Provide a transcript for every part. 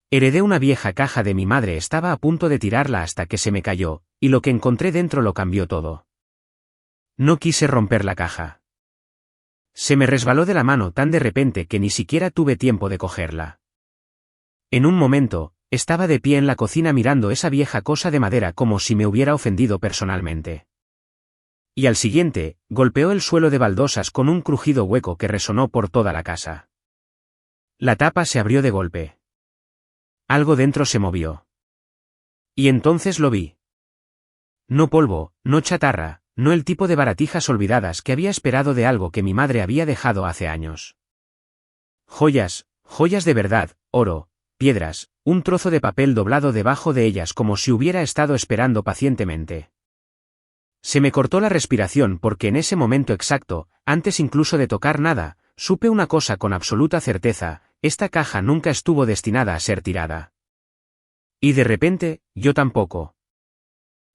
Heredé una vieja caja de mi madre, estaba a punto de tirarla hasta que se me cayó, y lo que encontré dentro lo cambió todo. No quise romper la caja. Se me resbaló de la mano tan de repente que ni siquiera tuve tiempo de cogerla. En un momento, estaba de pie en la cocina mirando esa vieja cosa de madera como si me hubiera ofendido personalmente. Y al siguiente, golpeó el suelo de baldosas con un crujido hueco que resonó por toda la casa. La tapa se abrió de golpe. Algo dentro se movió. Y entonces lo vi. No polvo, no chatarra, no el tipo de baratijas olvidadas que había esperado de algo que mi madre había dejado hace años. Joyas, joyas de verdad, oro, piedras, un trozo de papel doblado debajo de ellas como si hubiera estado esperando pacientemente. Se me cortó la respiración porque en ese momento exacto, antes incluso de tocar nada, supe una cosa con absoluta certeza: esta caja nunca estuvo destinada a ser tirada. Y de repente, yo tampoco.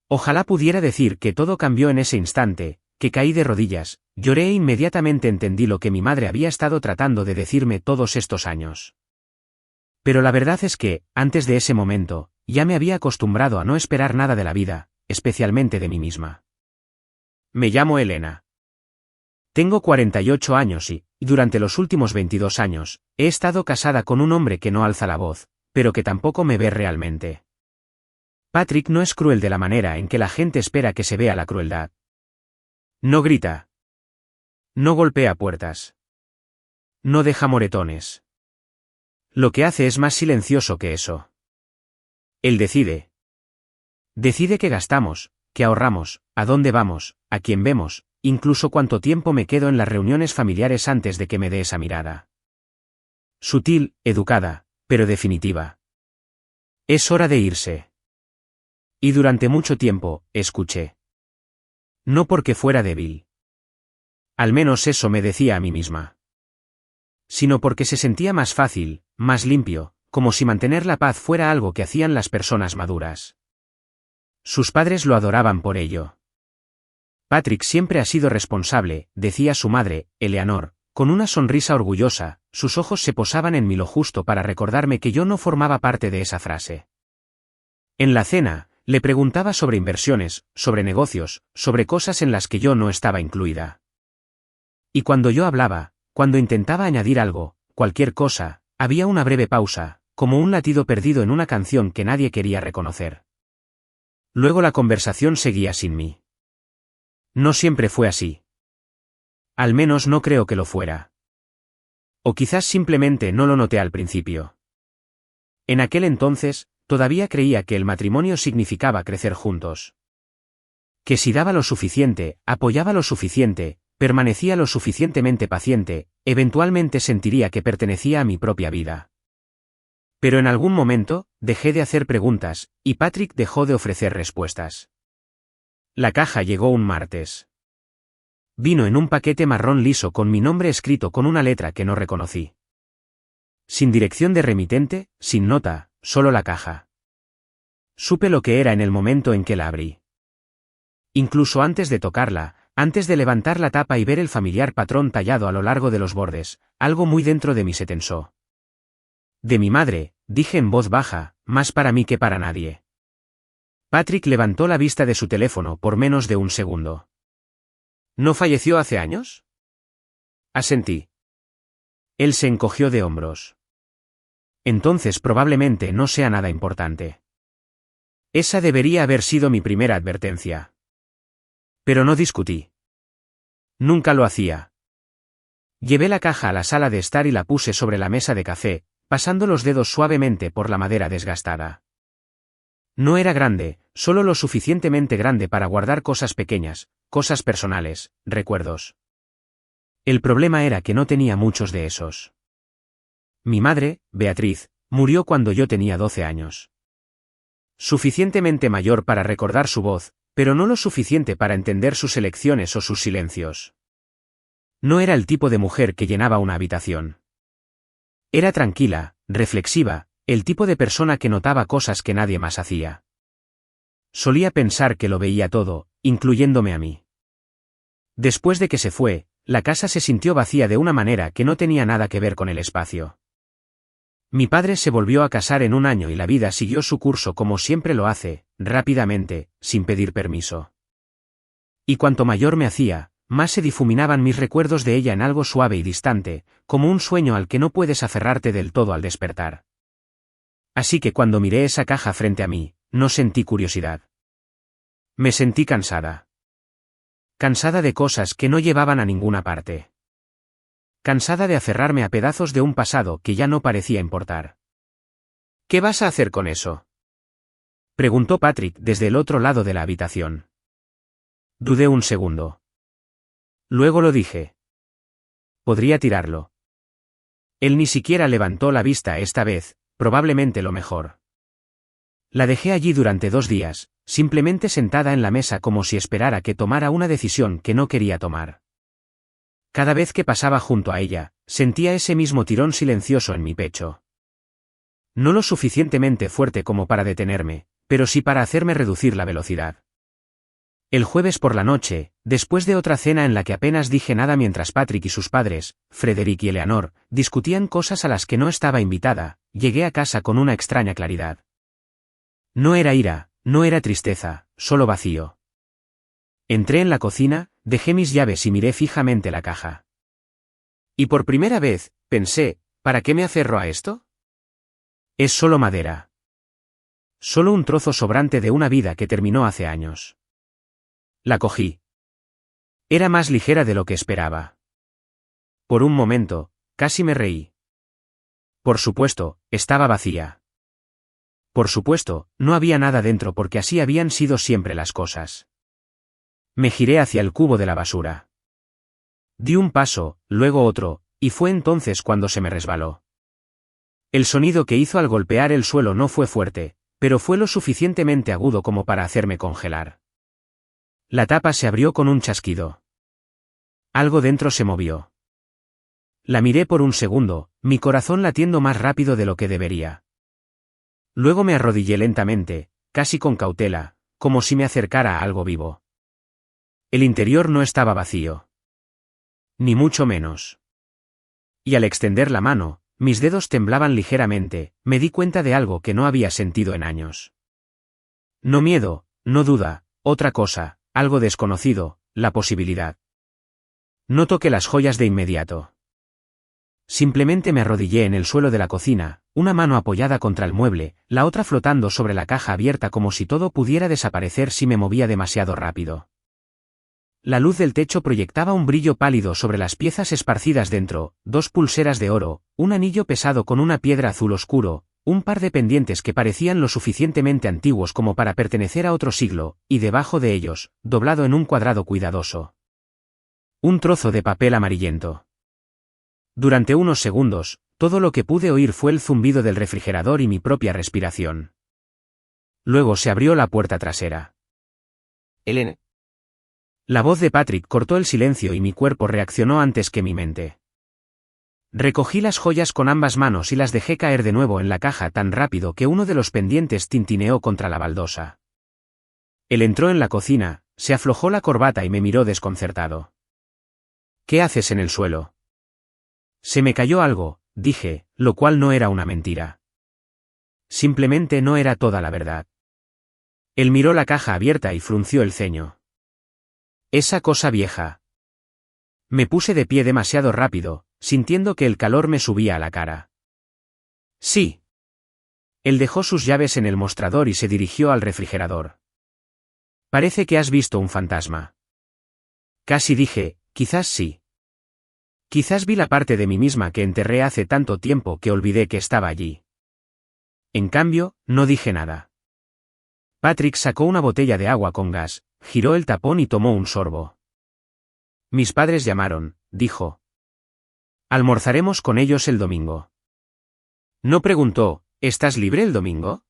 Ojalá pudiera decir que todo cambió en ese instante, que caí de rodillas, lloré e inmediatamente entendí lo que mi madre había estado tratando de decirme todos estos años. Pero la verdad es que, antes de ese momento, ya me había acostumbrado a no esperar nada de la vida, especialmente de mí misma. Me llamo Elena. Tengo 48 años y, durante los últimos 22 años, he estado casada con un hombre que no alza la voz, pero que tampoco me ve realmente. Patrick no es cruel de la manera en que la gente espera que se vea la crueldad. No grita. No golpea puertas. No deja moretones. Lo que hace es más silencioso que eso. Él decide. Decide qué gastamos, qué ahorramos, a dónde vamos, a quién vemos, incluso cuánto tiempo me quedo en las reuniones familiares antes de que me dé esa mirada. Sutil, educada, pero definitiva. Es hora de irse. Y durante mucho tiempo, escuché. No porque fuera débil. Al menos eso me decía a mí misma. Sino porque se sentía más fácil, más limpio, como si mantener la paz fuera algo que hacían las personas maduras. Sus padres lo adoraban por ello. Patrick siempre ha sido responsable, decía su madre, Eleanor, con una sonrisa orgullosa. Sus ojos se posaban en mí lo justo para recordarme que yo no formaba parte de esa frase. En la cena, le preguntaba sobre inversiones, sobre negocios, sobre cosas en las que yo no estaba incluida. Y cuando yo hablaba, cuando intentaba añadir algo, cualquier cosa, había una breve pausa, como un latido perdido en una canción que nadie quería reconocer. Luego la conversación seguía sin mí. No siempre fue así. Al menos no creo que lo fuera. O quizás simplemente no lo noté al principio. En aquel entonces, todavía creía que el matrimonio significaba crecer juntos. Que si daba lo suficiente, apoyaba lo suficiente, permanecía lo suficientemente paciente, eventualmente sentiría que pertenecía a mi propia vida. Pero en algún momento, dejé de hacer preguntas, y Patrick dejó de ofrecer respuestas. La caja llegó un martes. Vino en un paquete marrón liso con mi nombre escrito con una letra que no reconocí. Sin dirección de remitente, sin nota, solo la caja. Supe lo que era en el momento en que la abrí. Incluso antes de tocarla, antes de levantar la tapa y ver el familiar patrón tallado a lo largo de los bordes, algo muy dentro de mí se tensó. De mi madre, dije en voz baja, más para mí que para nadie. Patrick levantó la vista de su teléfono por menos de un segundo. ¿No falleció hace años? Asentí. Él se encogió de hombros. Entonces probablemente no sea nada importante. Esa debería haber sido mi primera advertencia. Pero no discutí. Nunca lo hacía. Llevé la caja a la sala de estar y la puse sobre la mesa de café, pasando los dedos suavemente por la madera desgastada. No era grande, solo lo suficientemente grande para guardar cosas pequeñas, cosas personales, recuerdos. El problema era que no tenía muchos de esos. Mi madre, Beatriz, murió cuando yo tenía 12 años. Suficientemente mayor para recordar su voz, pero no lo suficiente para entender sus elecciones o sus silencios. No era el tipo de mujer que llenaba una habitación. Era tranquila, reflexiva, el tipo de persona que notaba cosas que nadie más hacía. Solía pensar que lo veía todo, incluyéndome a mí. Después de que se fue, la casa se sintió vacía de una manera que no tenía nada que ver con el espacio. Mi padre se volvió a casar en un año y la vida siguió su curso como siempre lo hace, rápidamente, sin pedir permiso. Y cuanto mayor me hacía, más se difuminaban mis recuerdos de ella en algo suave y distante, como un sueño al que no puedes aferrarte del todo al despertar. Así que cuando miré esa caja frente a mí, no sentí curiosidad. Me sentí cansada. Cansada de cosas que no llevaban a ninguna parte. Cansada de aferrarme a pedazos de un pasado que ya no parecía importar. ¿Qué vas a hacer con eso?, preguntó Patrick desde el otro lado de la habitación. Dudé un segundo. Luego lo dije. Podría tirarlo. Él ni siquiera levantó la vista esta vez, probablemente lo mejor. La dejé allí durante 2 días, simplemente sentada en la mesa como si esperara que tomara una decisión que no quería tomar. Cada vez que pasaba junto a ella, sentía ese mismo tirón silencioso en mi pecho. No lo suficientemente fuerte como para detenerme, pero sí para hacerme reducir la velocidad. El jueves por la noche, después de otra cena en la que apenas dije nada mientras Patrick y sus padres, Frederick y Eleanor, discutían cosas a las que no estaba invitada, llegué a casa con una extraña claridad. No era ira, no era tristeza, solo vacío. Entré en la cocina, dejé mis llaves y miré fijamente la caja. Y por primera vez, pensé, ¿para qué me aferro a esto? Es solo madera. Solo un trozo sobrante de una vida que terminó hace años. La cogí. Era más ligera de lo que esperaba. Por un momento, casi me reí. Por supuesto, estaba vacía. Por supuesto, no había nada dentro porque así habían sido siempre las cosas. Me giré hacia el cubo de la basura. Di un paso, luego otro, y fue entonces cuando se me resbaló. El sonido que hizo al golpear el suelo no fue fuerte, pero fue lo suficientemente agudo como para hacerme congelar. La tapa se abrió con un chasquido. Algo dentro se movió. La miré por un segundo, mi corazón latiendo más rápido de lo que debería. Luego me arrodillé lentamente, casi con cautela, como si me acercara a algo vivo. El interior no estaba vacío. Ni mucho menos. Y al extender la mano, mis dedos temblaban ligeramente, me di cuenta de algo que no había sentido en años. No miedo, no duda, otra cosa, algo desconocido, la posibilidad. No toqué las joyas de inmediato. Simplemente me arrodillé en el suelo de la cocina, una mano apoyada contra el mueble, la otra flotando sobre la caja abierta como si todo pudiera desaparecer si me movía demasiado rápido. La luz del techo proyectaba un brillo pálido sobre las piezas esparcidas dentro, 2 pulseras de oro, un anillo pesado con una piedra azul oscuro, un par de pendientes que parecían lo suficientemente antiguos como para pertenecer a otro siglo, y debajo de ellos, doblado en un cuadrado cuidadoso, un trozo de papel amarillento. Durante unos segundos, todo lo que pude oír fue el zumbido del refrigerador y mi propia respiración. Luego se abrió la puerta trasera. Ellen. La voz de Patrick cortó el silencio y mi cuerpo reaccionó antes que mi mente. Recogí las joyas con ambas manos y las dejé caer de nuevo en la caja tan rápido que uno de los pendientes tintineó contra la baldosa. Él entró en la cocina, se aflojó la corbata y me miró desconcertado. ¿Qué haces en el suelo? Se me cayó algo, dije, lo cual no era una mentira. Simplemente no era toda la verdad. Él miró la caja abierta y frunció el ceño. Esa cosa vieja. Me puse de pie demasiado rápido, sintiendo que el calor me subía a la cara. Sí. Él dejó sus llaves en el mostrador y se dirigió al refrigerador. Parece que has visto un fantasma. Casi dije, quizás sí. Quizás vi la parte de mí misma que enterré hace tanto tiempo que olvidé que estaba allí. En cambio, no dije nada. Patrick sacó una botella de agua con gas, giró el tapón y tomó un sorbo. Mis padres llamaron, dijo. Almorzaremos con ellos el domingo. No preguntó, ¿estás libre el domingo?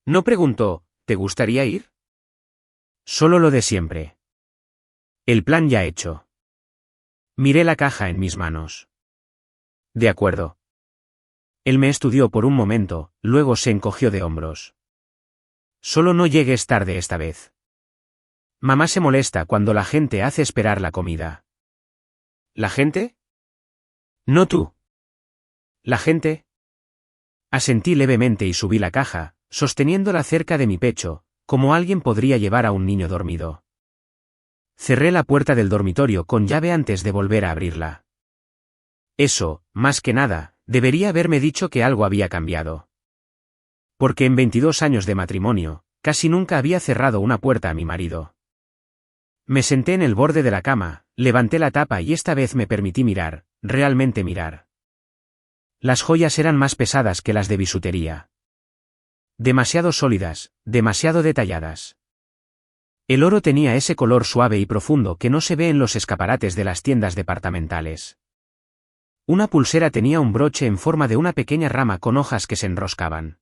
No preguntó, ¿te gustaría ir? Solo lo de siempre. El plan ya hecho. Miré la caja en mis manos. De acuerdo. Él me estudió por un momento, luego se encogió de hombros. Solo no llegues tarde esta vez. Mamá se molesta cuando la gente hace esperar la comida. ¿La gente? No tú. ¿La gente? Asentí levemente y subí la caja, sosteniéndola cerca de mi pecho, como alguien podría llevar a un niño dormido. Cerré la puerta del dormitorio con llave antes de volver a abrirla. Eso, más que nada, debería haberme dicho que algo había cambiado. Porque en 22 años de matrimonio, casi nunca había cerrado una puerta a mi marido. Me senté en el borde de la cama, levanté la tapa y esta vez me permití mirar, realmente mirar. Las joyas eran más pesadas que las de bisutería. Demasiado sólidas, demasiado detalladas. El oro tenía ese color suave y profundo que no se ve en los escaparates de las tiendas departamentales. Una pulsera tenía un broche en forma de una pequeña rama con hojas que se enroscaban.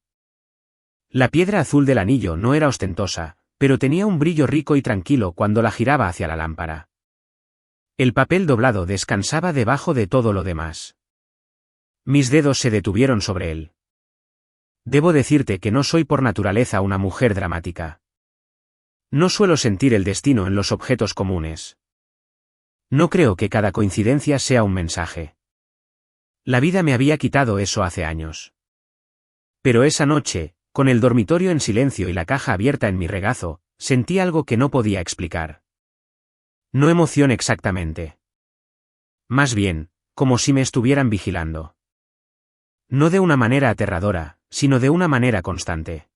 La piedra azul del anillo no era ostentosa, pero tenía un brillo rico y tranquilo cuando la giraba hacia la lámpara. El papel doblado descansaba debajo de todo lo demás. Mis dedos se detuvieron sobre él. Debo decirte que no soy por naturaleza una mujer dramática. No suelo sentir el destino en los objetos comunes. No creo que cada coincidencia sea un mensaje. La vida me había quitado eso hace años. Pero esa noche, con el dormitorio en silencio y la caja abierta en mi regazo, sentí algo que no podía explicar. No emoción exactamente. Más bien, como si me estuvieran vigilando. No de una manera aterradora, sino de una manera constante.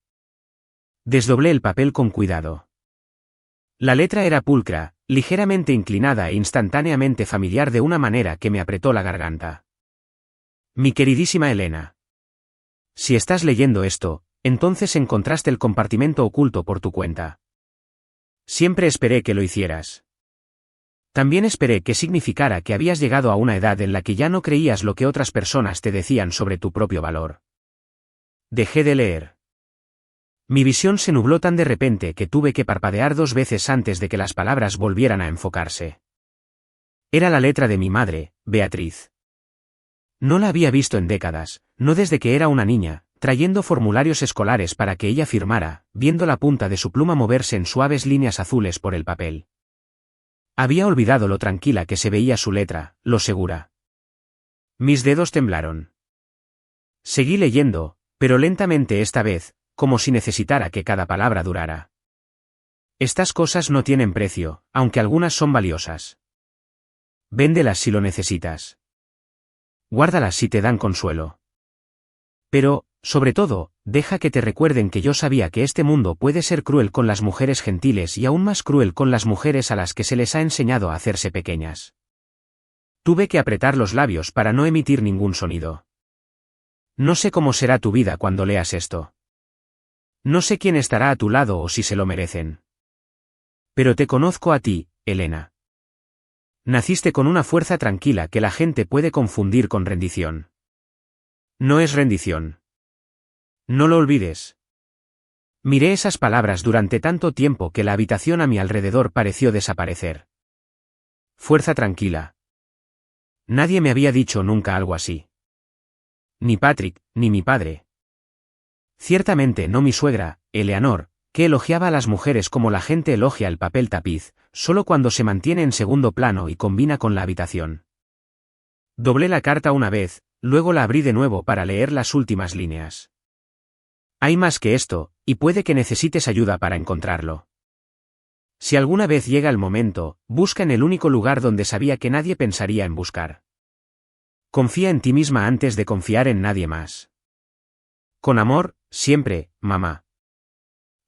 Desdoblé el papel con cuidado. La letra era pulcra, ligeramente inclinada e instantáneamente familiar de una manera que me apretó la garganta. Mi queridísima Elena. Si estás leyendo esto, entonces encontraste el compartimento oculto por tu cuenta. Siempre esperé que lo hicieras. También esperé que significara que habías llegado a una edad en la que ya no creías lo que otras personas te decían sobre tu propio valor. Dejé de leer. Mi visión se nubló tan de repente que tuve que parpadear 2 veces antes de que las palabras volvieran a enfocarse. Era la letra de mi madre, Beatriz. No la había visto en décadas, no desde que era una niña, trayendo formularios escolares para que ella firmara, viendo la punta de su pluma moverse en suaves líneas azules por el papel. Había olvidado lo tranquila que se veía su letra, lo segura. Mis dedos temblaron. Seguí leyendo, pero lentamente esta vez, como si necesitara que cada palabra durara. Estas cosas no tienen precio, aunque algunas son valiosas. Véndelas si lo necesitas. Guárdalas si te dan consuelo. Pero, sobre todo, deja que te recuerden que yo sabía que este mundo puede ser cruel con las mujeres gentiles y aún más cruel con las mujeres a las que se les ha enseñado a hacerse pequeñas. Tuve que apretar los labios para no emitir ningún sonido. No sé cómo será tu vida cuando leas esto. No sé quién estará a tu lado o si se lo merecen. Pero te conozco a ti, Elena. Naciste con una fuerza tranquila que la gente puede confundir con rendición. No es rendición. No lo olvides. Miré esas palabras durante tanto tiempo que la habitación a mi alrededor pareció desaparecer. Fuerza tranquila. Nadie me había dicho nunca algo así. Ni Patrick, ni mi padre. Ciertamente no mi suegra, Eleanor, que elogiaba a las mujeres como la gente elogia el papel tapiz, solo cuando se mantiene en segundo plano y combina con la habitación. Doblé la carta una vez, luego la abrí de nuevo para leer las últimas líneas. Hay más que esto, y puede que necesites ayuda para encontrarlo. Si alguna vez llega el momento, busca en el único lugar donde sabía que nadie pensaría en buscar. Confía en ti misma antes de confiar en nadie más. Con amor, siempre, mamá.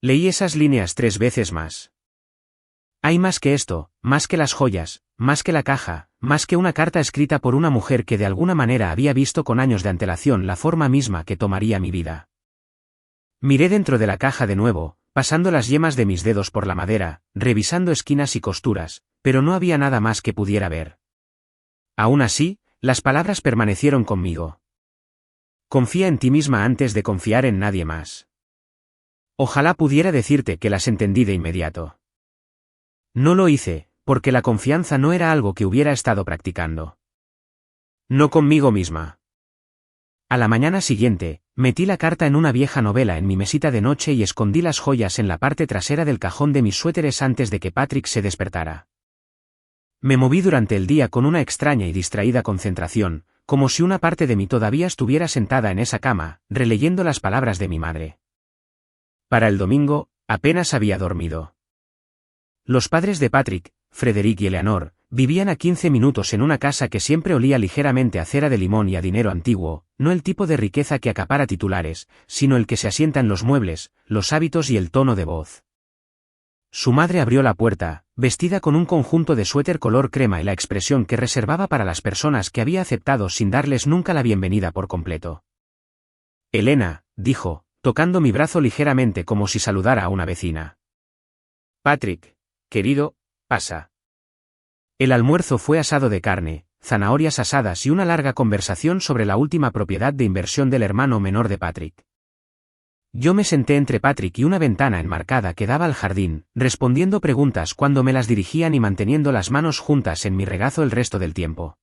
Leí esas líneas 3 veces más. Hay más que esto, más que las joyas, más que la caja, más que una carta escrita por una mujer que de alguna manera había visto con años de antelación la forma misma que tomaría mi vida. Miré dentro de la caja de nuevo, pasando las yemas de mis dedos por la madera, revisando esquinas y costuras, pero no había nada más que pudiera ver. Aún así, las palabras permanecieron conmigo. Confía en ti misma antes de confiar en nadie más. Ojalá pudiera decirte que las entendí de inmediato. No lo hice, porque la confianza no era algo que hubiera estado practicando. No conmigo misma. A la mañana siguiente, metí la carta en una vieja novela en mi mesita de noche y escondí las joyas en la parte trasera del cajón de mis suéteres antes de que Patrick se despertara. Me moví durante el día con una extraña y distraída concentración, como si una parte de mí todavía estuviera sentada en esa cama, releyendo las palabras de mi madre. Para el domingo, apenas había dormido. Los padres de Patrick, Frederick y Eleanor, vivían a 15 minutos en una casa que siempre olía ligeramente a cera de limón y a dinero antiguo, no el tipo de riqueza que acapara titulares, sino el que se asienta en los muebles, los hábitos y el tono de voz. Su madre abrió la puerta, vestida con un conjunto de suéter color crema y la expresión que reservaba para las personas que había aceptado sin darles nunca la bienvenida por completo. «Elena», dijo, tocando mi brazo ligeramente como si saludara a una vecina. «Patrick, querido, pasa». El almuerzo fue asado de carne, zanahorias asadas y una larga conversación sobre la última propiedad de inversión del hermano menor de Patrick. Yo me senté entre Patrick y una ventana enmarcada que daba al jardín, respondiendo preguntas cuando me las dirigían y manteniendo las manos juntas en mi regazo el resto del tiempo.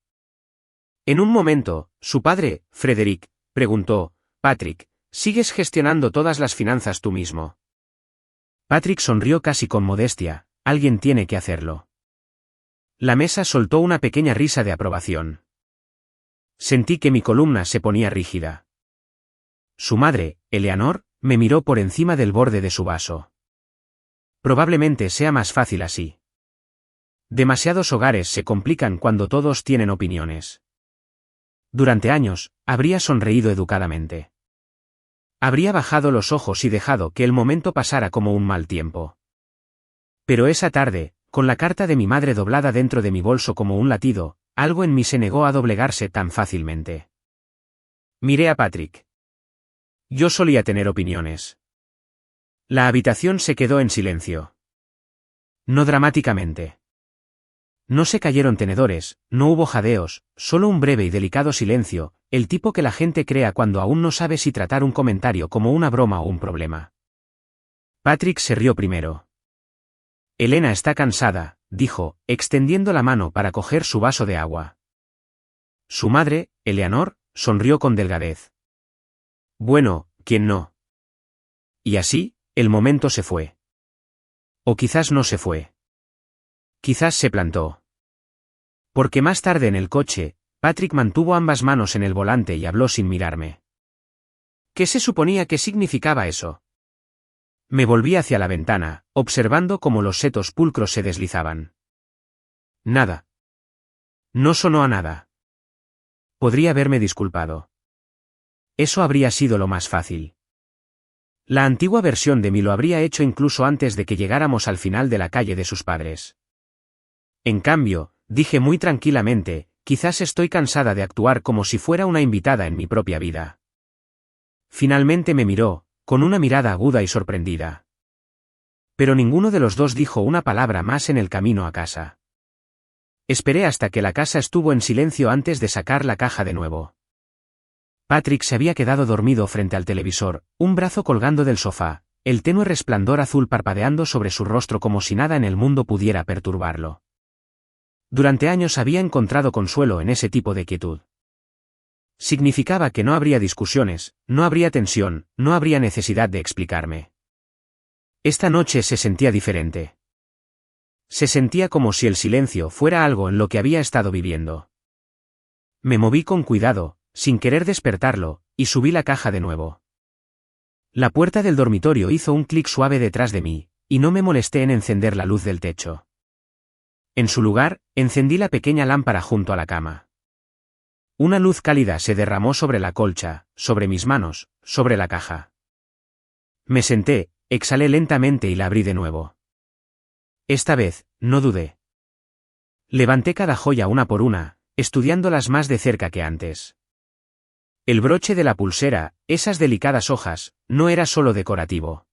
En un momento, su padre, Frederick, preguntó: «Patrick, ¿sigues gestionando todas las finanzas tú mismo?» Patrick sonrió casi con modestia: «Alguien tiene que hacerlo». La mesa soltó una pequeña risa de aprobación. Sentí que mi columna se ponía rígida. Su madre, Eleanor, me miró por encima del borde de su vaso. «Probablemente sea más fácil así. Demasiados hogares se complican cuando todos tienen opiniones». Durante años, habría sonreído educadamente. Habría bajado los ojos y dejado que el momento pasara como un mal tiempo. Pero esa tarde, con la carta de mi madre doblada dentro de mi bolso como un latido, algo en mí se negó a doblegarse tan fácilmente. Miré a Patrick. Yo solía tener opiniones. La habitación se quedó en silencio. No dramáticamente. No se cayeron tenedores, no hubo jadeos, solo un breve y delicado silencio, el tipo que la gente crea cuando aún no sabe si tratar un comentario como una broma o un problema. Patrick se rió primero. «Elena está cansada», dijo, extendiendo la mano para coger su vaso de agua. Su madre, Eleanor, sonrió con delgadez. «Bueno, ¿quién no?» Y así, el momento se fue. O quizás no se fue. Quizás se plantó. Porque más tarde en el coche, Patrick mantuvo ambas manos en el volante y habló sin mirarme. ¿Qué se suponía que significaba eso? Me volví hacia la ventana, observando cómo los setos pulcros se deslizaban. Nada. No sonó a nada. Podría haberme disculpado. Eso habría sido lo más fácil. La antigua versión de mí lo habría hecho incluso antes de que llegáramos al final de la calle de sus padres. En cambio, dije muy tranquilamente: «Quizás estoy cansada de actuar como si fuera una invitada en mi propia vida». Finalmente me miró, con una mirada aguda y sorprendida. Pero ninguno de los dos dijo una palabra más en el camino a casa. Esperé hasta que la casa estuvo en silencio antes de sacar la caja de nuevo. Patrick se había quedado dormido frente al televisor, un brazo colgando del sofá, el tenue resplandor azul parpadeando sobre su rostro como si nada en el mundo pudiera perturbarlo. Durante años había encontrado consuelo en ese tipo de quietud. Significaba que no habría discusiones, no habría tensión, no habría necesidad de explicarme. Esta noche se sentía diferente. Se sentía como si el silencio fuera algo en lo que había estado viviendo. Me moví con cuidado, sin querer despertarlo, y subí la caja de nuevo. La puerta del dormitorio hizo un clic suave detrás de mí, y no me molesté en encender la luz del techo. En su lugar, encendí la pequeña lámpara junto a la cama. Una luz cálida se derramó sobre la colcha, sobre mis manos, sobre la caja. Me senté, exhalé lentamente y la abrí de nuevo. Esta vez, no dudé. Levanté cada joya una por una, estudiándolas más de cerca que antes. El broche de la pulsera, esas delicadas hojas, no era solo decorativo.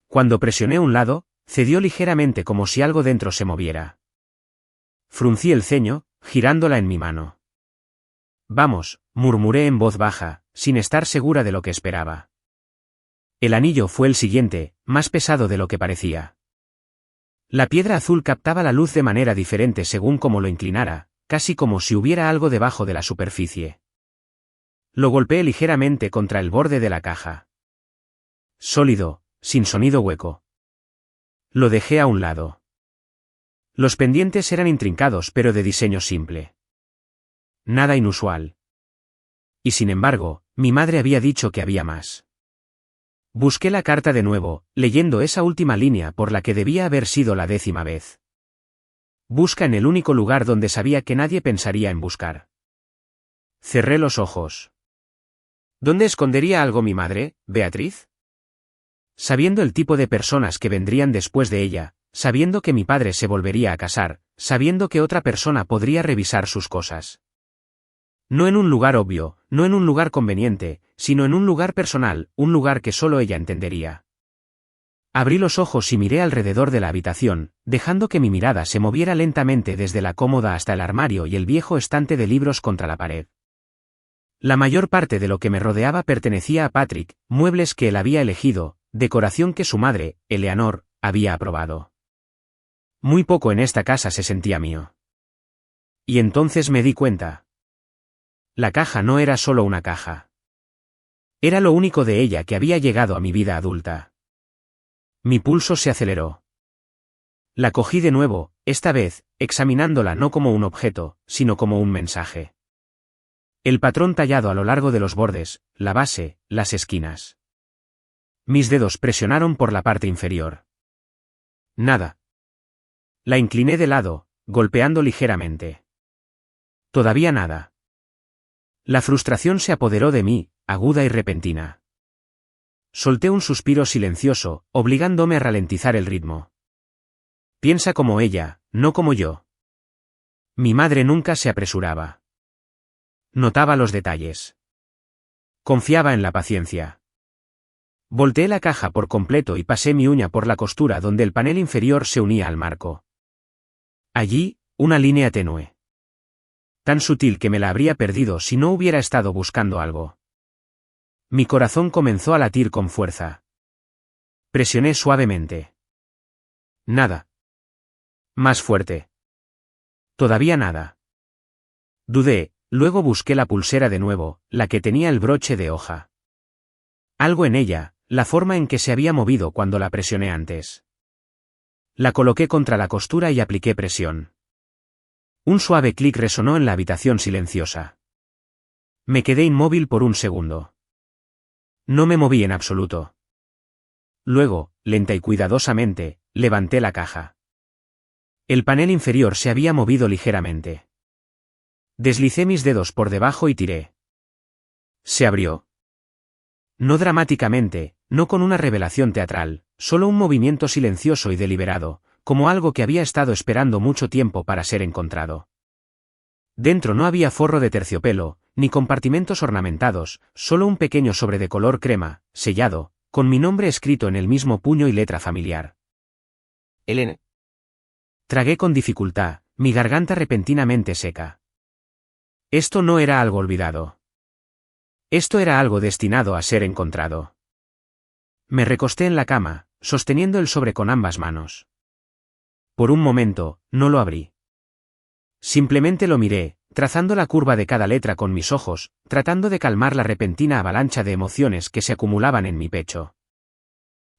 Cuando presioné un lado, cedió ligeramente como si algo dentro se moviera. Fruncí el ceño, girándola en mi mano. «Vamos», murmuré en voz baja, sin estar segura de lo que esperaba. El anillo fue el siguiente, más pesado de lo que parecía. La piedra azul captaba la luz de manera diferente según cómo lo inclinara, casi como si hubiera algo debajo de la superficie. Lo golpeé ligeramente contra el borde de la caja. Sólido, sin sonido hueco. Lo dejé a un lado. Los pendientes eran intrincados pero de diseño simple. Nada inusual. Y sin embargo, mi madre había dicho que había más. Busqué la carta de nuevo, leyendo esa última línea por la que debía haber sido la 10ª vez. Busca en el único lugar donde sabía que nadie pensaría en buscar. Cerré los ojos. ¿Dónde escondería algo mi madre, Beatriz? Sabiendo el tipo de personas que vendrían después de ella, sabiendo que mi padre se volvería a casar, sabiendo que otra persona podría revisar sus cosas. No en un lugar obvio, no en un lugar conveniente, sino en un lugar personal, un lugar que solo ella entendería. Abrí los ojos y miré alrededor de la habitación, dejando que mi mirada se moviera lentamente desde la cómoda hasta el armario y el viejo estante de libros contra la pared. La mayor parte de lo que me rodeaba pertenecía a Patrick, muebles que él había elegido, decoración que su madre, Eleanor, había aprobado. Muy poco en esta casa se sentía mío. Y entonces me di cuenta. La caja no era solo una caja. Era lo único de ella que había llegado a mi vida adulta. Mi pulso se aceleró. La cogí de nuevo, esta vez, examinándola no como un objeto, sino como un mensaje. El patrón tallado a lo largo de los bordes, la base, las esquinas. Mis dedos presionaron por la parte inferior. Nada. La incliné de lado, golpeando ligeramente. Todavía nada. La frustración se apoderó de mí, aguda y repentina. Solté un suspiro silencioso, obligándome a ralentizar el ritmo. Piensa como ella, no como yo. Mi madre nunca se apresuraba. Notaba los detalles. Confiaba en la paciencia. Volteé la caja por completo y pasé mi uña por la costura donde el panel inferior se unía al marco. Allí, una línea tenue. Tan sutil que me la habría perdido si no hubiera estado buscando algo. Mi corazón comenzó a latir con fuerza. Presioné suavemente. Nada. Más fuerte. Todavía nada. Dudé, luego busqué la pulsera de nuevo, la que tenía el broche de hoja. Algo en ella, la forma en que se había movido cuando la presioné antes. La coloqué contra la costura y apliqué presión. Un suave clic resonó en la habitación silenciosa. Me quedé inmóvil por un segundo. No me moví en absoluto. Luego, lenta y cuidadosamente, levanté la caja. El panel inferior se había movido ligeramente. Deslicé mis dedos por debajo y tiré. Se abrió. No dramáticamente, no con una revelación teatral, solo un movimiento silencioso y deliberado, como algo que había estado esperando mucho tiempo para ser encontrado. Dentro no había forro de terciopelo, ni compartimentos ornamentados, solo un pequeño sobre de color crema, sellado, con mi nombre escrito en el mismo puño y letra familiar. Elena. Tragué con dificultad, mi garganta repentinamente seca. Esto no era algo olvidado. Esto era algo destinado a ser encontrado. Me recosté en la cama, sosteniendo el sobre con ambas manos. Por un momento, no lo abrí. Simplemente lo miré, trazando la curva de cada letra con mis ojos, tratando de calmar la repentina avalancha de emociones que se acumulaban en mi pecho.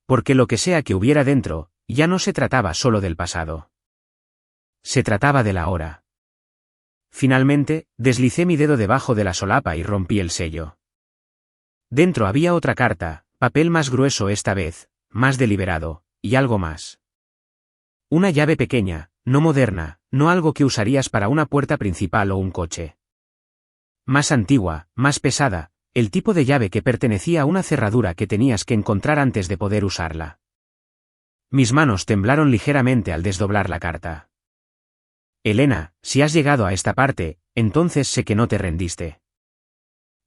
Porque lo que sea que hubiera dentro, ya no se trataba solo del pasado. Se trataba de la hora. Finalmente, deslicé mi dedo debajo de la solapa y rompí el sello. Dentro había otra carta, papel más grueso esta vez, más deliberado, y algo más. Una llave pequeña, no moderna, no algo que usarías para una puerta principal o un coche. Más antigua, más pesada, el tipo de llave que pertenecía a una cerradura que tenías que encontrar antes de poder usarla. Mis manos temblaron ligeramente al desdoblar la carta. Elena, si has llegado a esta parte, entonces sé que no te rendiste.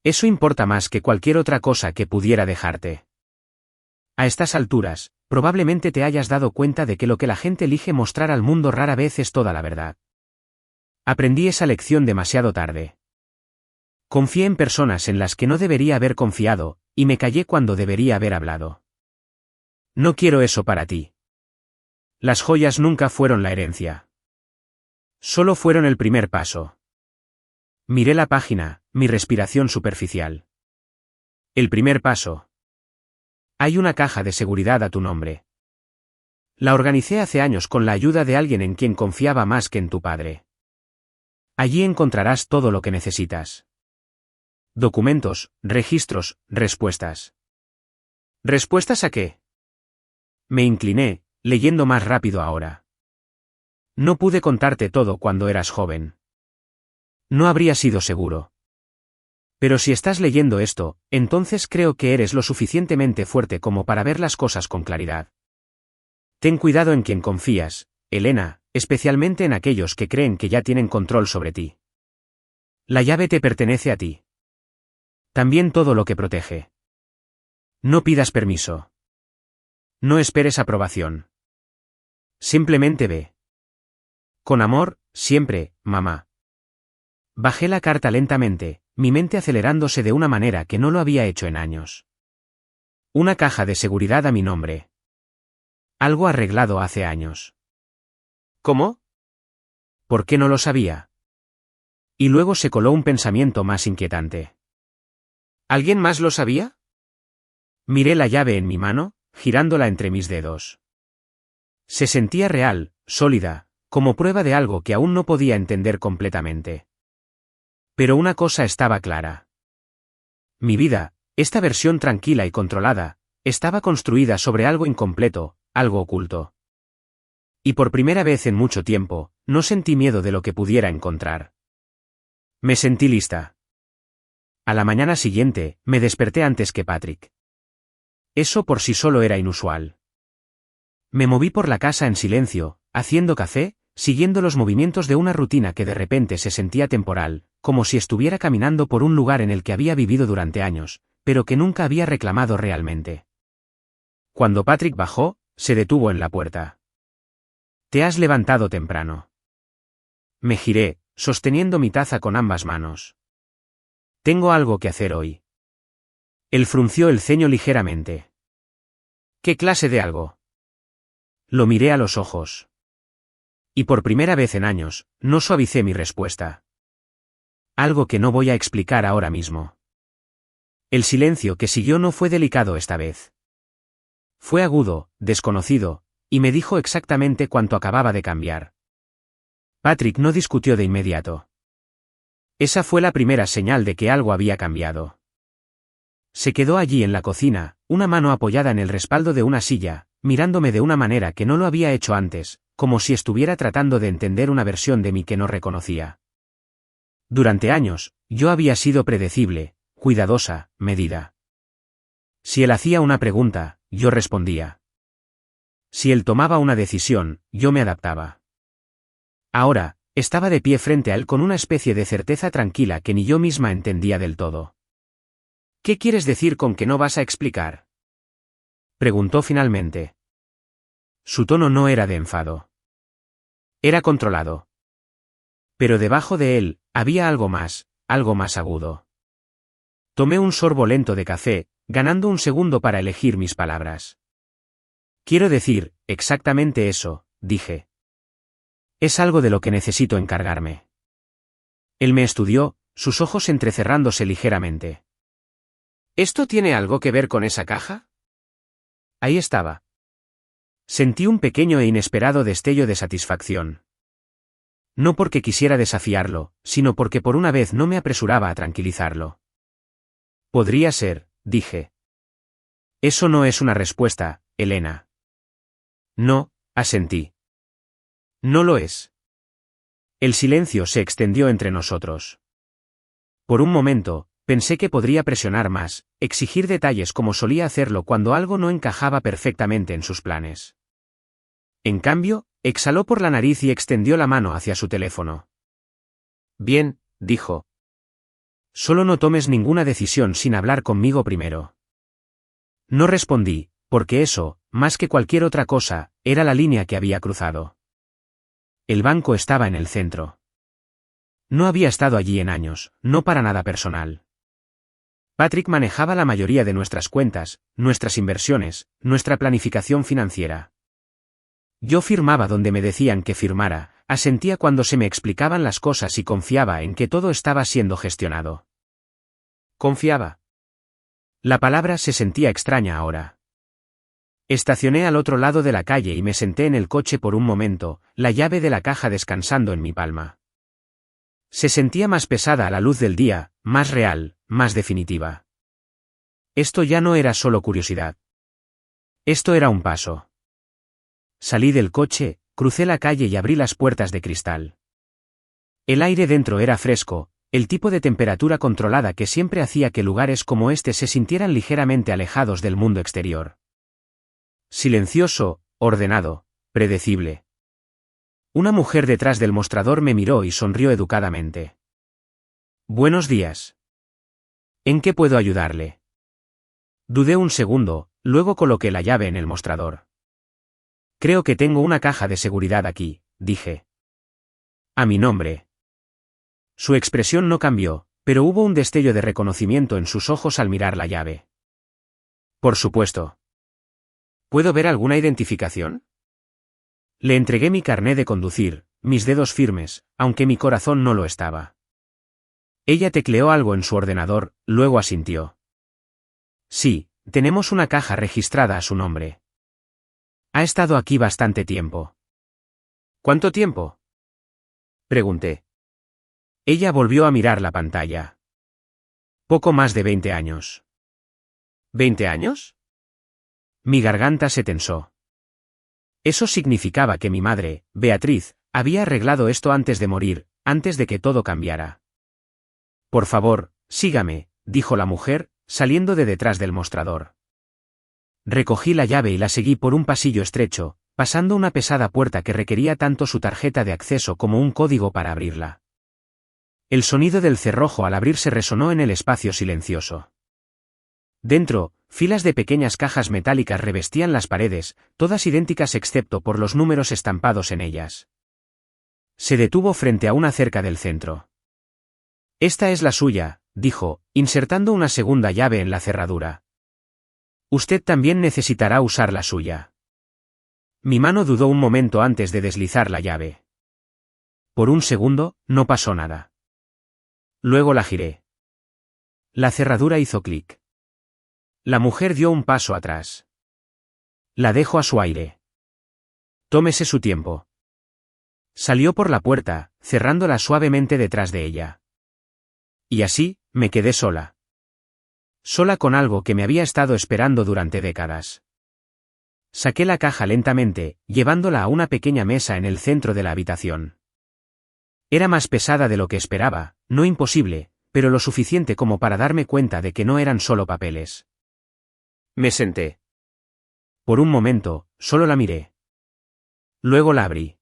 Eso importa más que cualquier otra cosa que pudiera dejarte. A estas alturas, probablemente te hayas dado cuenta de que lo que la gente elige mostrar al mundo rara vez es toda la verdad. Aprendí esa lección demasiado tarde. Confié en personas en las que no debería haber confiado, y me callé cuando debería haber hablado. No quiero eso para ti. Las joyas nunca fueron la herencia. Solo fueron el primer paso. Miré la página, mi respiración superficial. El primer paso. Hay una caja de seguridad a tu nombre. La organicé hace años con la ayuda de alguien en quien confiaba más que en tu padre. Allí encontrarás todo lo que necesitas. Documentos, registros, respuestas. ¿Respuestas a qué? Me incliné, leyendo más rápido ahora. No pude contarte todo cuando eras joven. No habría sido seguro. Pero si estás leyendo esto, entonces creo que eres lo suficientemente fuerte como para ver las cosas con claridad. Ten cuidado en quien confías, Elena, especialmente en aquellos que creen que ya tienen control sobre ti. La llave te pertenece a ti. También todo lo que protege. No pidas permiso. No esperes aprobación. Simplemente ve. Con amor, siempre, mamá. Bajé la carta lentamente, mi mente acelerándose de una manera que no lo había hecho en años. Una caja de seguridad a mi nombre. Algo arreglado hace años. ¿Cómo? ¿Por qué no lo sabía? Y luego se coló un pensamiento más inquietante. ¿Alguien más lo sabía? Miré la llave en mi mano, girándola entre mis dedos. Se sentía real, sólida, como prueba de algo que aún no podía entender completamente. Pero una cosa estaba clara. Mi vida, esta versión tranquila y controlada, estaba construida sobre algo incompleto, algo oculto. Y por primera vez en mucho tiempo, no sentí miedo de lo que pudiera encontrar. Me sentí lista. A la mañana siguiente, me desperté antes que Patrick. Eso por sí solo era inusual. Me moví por la casa en silencio, haciendo café, siguiendo los movimientos de una rutina que de repente se sentía temporal, como si estuviera caminando por un lugar en el que había vivido durante años, pero que nunca había reclamado realmente. Cuando Patrick bajó, se detuvo en la puerta. «Te has levantado temprano». Me giré, sosteniendo mi taza con ambas manos. «Tengo algo que hacer hoy». Él frunció el ceño ligeramente. «¿Qué clase de algo?» Lo miré a los ojos. Y por primera vez en años, no suavicé mi respuesta. Algo que no voy a explicar ahora mismo. El silencio que siguió no fue delicado esta vez. Fue agudo, desconocido, y me dijo exactamente cuánto acababa de cambiar. Patrick no discutió de inmediato. Esa fue la primera señal de que algo había cambiado. Se quedó allí en la cocina, una mano apoyada en el respaldo de una silla, mirándome de una manera que no lo había hecho antes, como si estuviera tratando de entender una versión de mí que no reconocía. Durante años, yo había sido predecible, cuidadosa, medida. Si él hacía una pregunta, yo respondía. Si él tomaba una decisión, yo me adaptaba. Ahora, estaba de pie frente a él con una especie de certeza tranquila que ni yo misma entendía del todo. ¿Qué quieres decir con que no vas a explicar?, preguntó finalmente. Su tono no era de enfado. Era controlado. Pero debajo de él, había algo más agudo. Tomé un sorbo lento de café, ganando un segundo para elegir mis palabras. Quiero decir, exactamente eso, dije. Es algo de lo que necesito encargarme. Él me estudió, sus ojos entrecerrándose ligeramente. ¿Esto tiene algo que ver con esa caja? Ahí estaba. Sentí un pequeño e inesperado destello de satisfacción. No porque quisiera desafiarlo, sino porque por una vez no me apresuraba a tranquilizarlo. Podría ser, dije. Eso no es una respuesta, Elena. No, asentí. No lo es. El silencio se extendió entre nosotros. Por un momento, pensé que podría presionar más, exigir detalles como solía hacerlo cuando algo no encajaba perfectamente en sus planes. En cambio, exhaló por la nariz y extendió la mano hacia su teléfono. Bien, dijo. Solo no tomes ninguna decisión sin hablar conmigo primero. No respondí, porque eso, más que cualquier otra cosa, era la línea que había cruzado. El banco estaba en el centro. No había estado allí en años, no para nada personal. Patrick manejaba la mayoría de nuestras cuentas, nuestras inversiones, nuestra planificación financiera. Yo firmaba donde me decían que firmara, asentía cuando se me explicaban las cosas y confiaba en que todo estaba siendo gestionado. Confiaba. La palabra se sentía extraña ahora. Estacioné al otro lado de la calle y me senté en el coche por un momento, la llave de la caja descansando en mi palma. Se sentía más pesada a la luz del día, más real, más definitiva. Esto ya no era solo curiosidad. Esto era un paso. Salí del coche, crucé la calle y abrí las puertas de cristal. El aire dentro era fresco, el tipo de temperatura controlada que siempre hacía que lugares como este se sintieran ligeramente alejados del mundo exterior. Silencioso, ordenado, predecible. Una mujer detrás del mostrador me miró y sonrió educadamente. Buenos días. ¿En qué puedo ayudarle? Dudé un segundo, luego coloqué la llave en el mostrador. Creo que tengo una caja de seguridad aquí, dije. A mi nombre. Su expresión no cambió, pero hubo un destello de reconocimiento en sus ojos al mirar la llave. Por supuesto. ¿Puedo ver alguna identificación? Le entregué mi carné de conducir, mis dedos firmes, aunque mi corazón no lo estaba. Ella tecleó algo en su ordenador, luego asintió. Sí, tenemos una caja registrada a su nombre. Ha estado aquí bastante tiempo. ¿Cuánto tiempo? Pregunté. Ella volvió a mirar la pantalla. Poco más de 20 años. ¿20 años? Mi garganta se tensó. Eso significaba que mi madre, Beatriz, había arreglado esto antes de morir, antes de que todo cambiara. Por favor, sígame, dijo la mujer, saliendo de detrás del mostrador. Recogí la llave y la seguí por un pasillo estrecho, pasando una pesada puerta que requería tanto su tarjeta de acceso como un código para abrirla. El sonido del cerrojo al abrirse resonó en el espacio silencioso. Dentro, filas de pequeñas cajas metálicas revestían las paredes, todas idénticas excepto por los números estampados en ellas. Se detuvo frente a una cerca del centro. Esta es la suya, dijo, insertando una segunda llave en la cerradura. Usted también necesitará usar la suya. Mi mano dudó un momento antes de deslizar la llave. Por un segundo, no pasó nada. Luego la giré. La cerradura hizo clic. La mujer dio un paso atrás. La dejo a su aire. Tómese su tiempo. Salió por la puerta, cerrándola suavemente detrás de ella. Y así, me quedé sola. Sola con algo que me había estado esperando durante décadas. Saqué la caja lentamente, llevándola a una pequeña mesa en el centro de la habitación. Era más pesada de lo que esperaba, no imposible, pero lo suficiente como para darme cuenta de que no eran solo papeles. Me senté. Por un momento, solo la miré. Luego la abrí.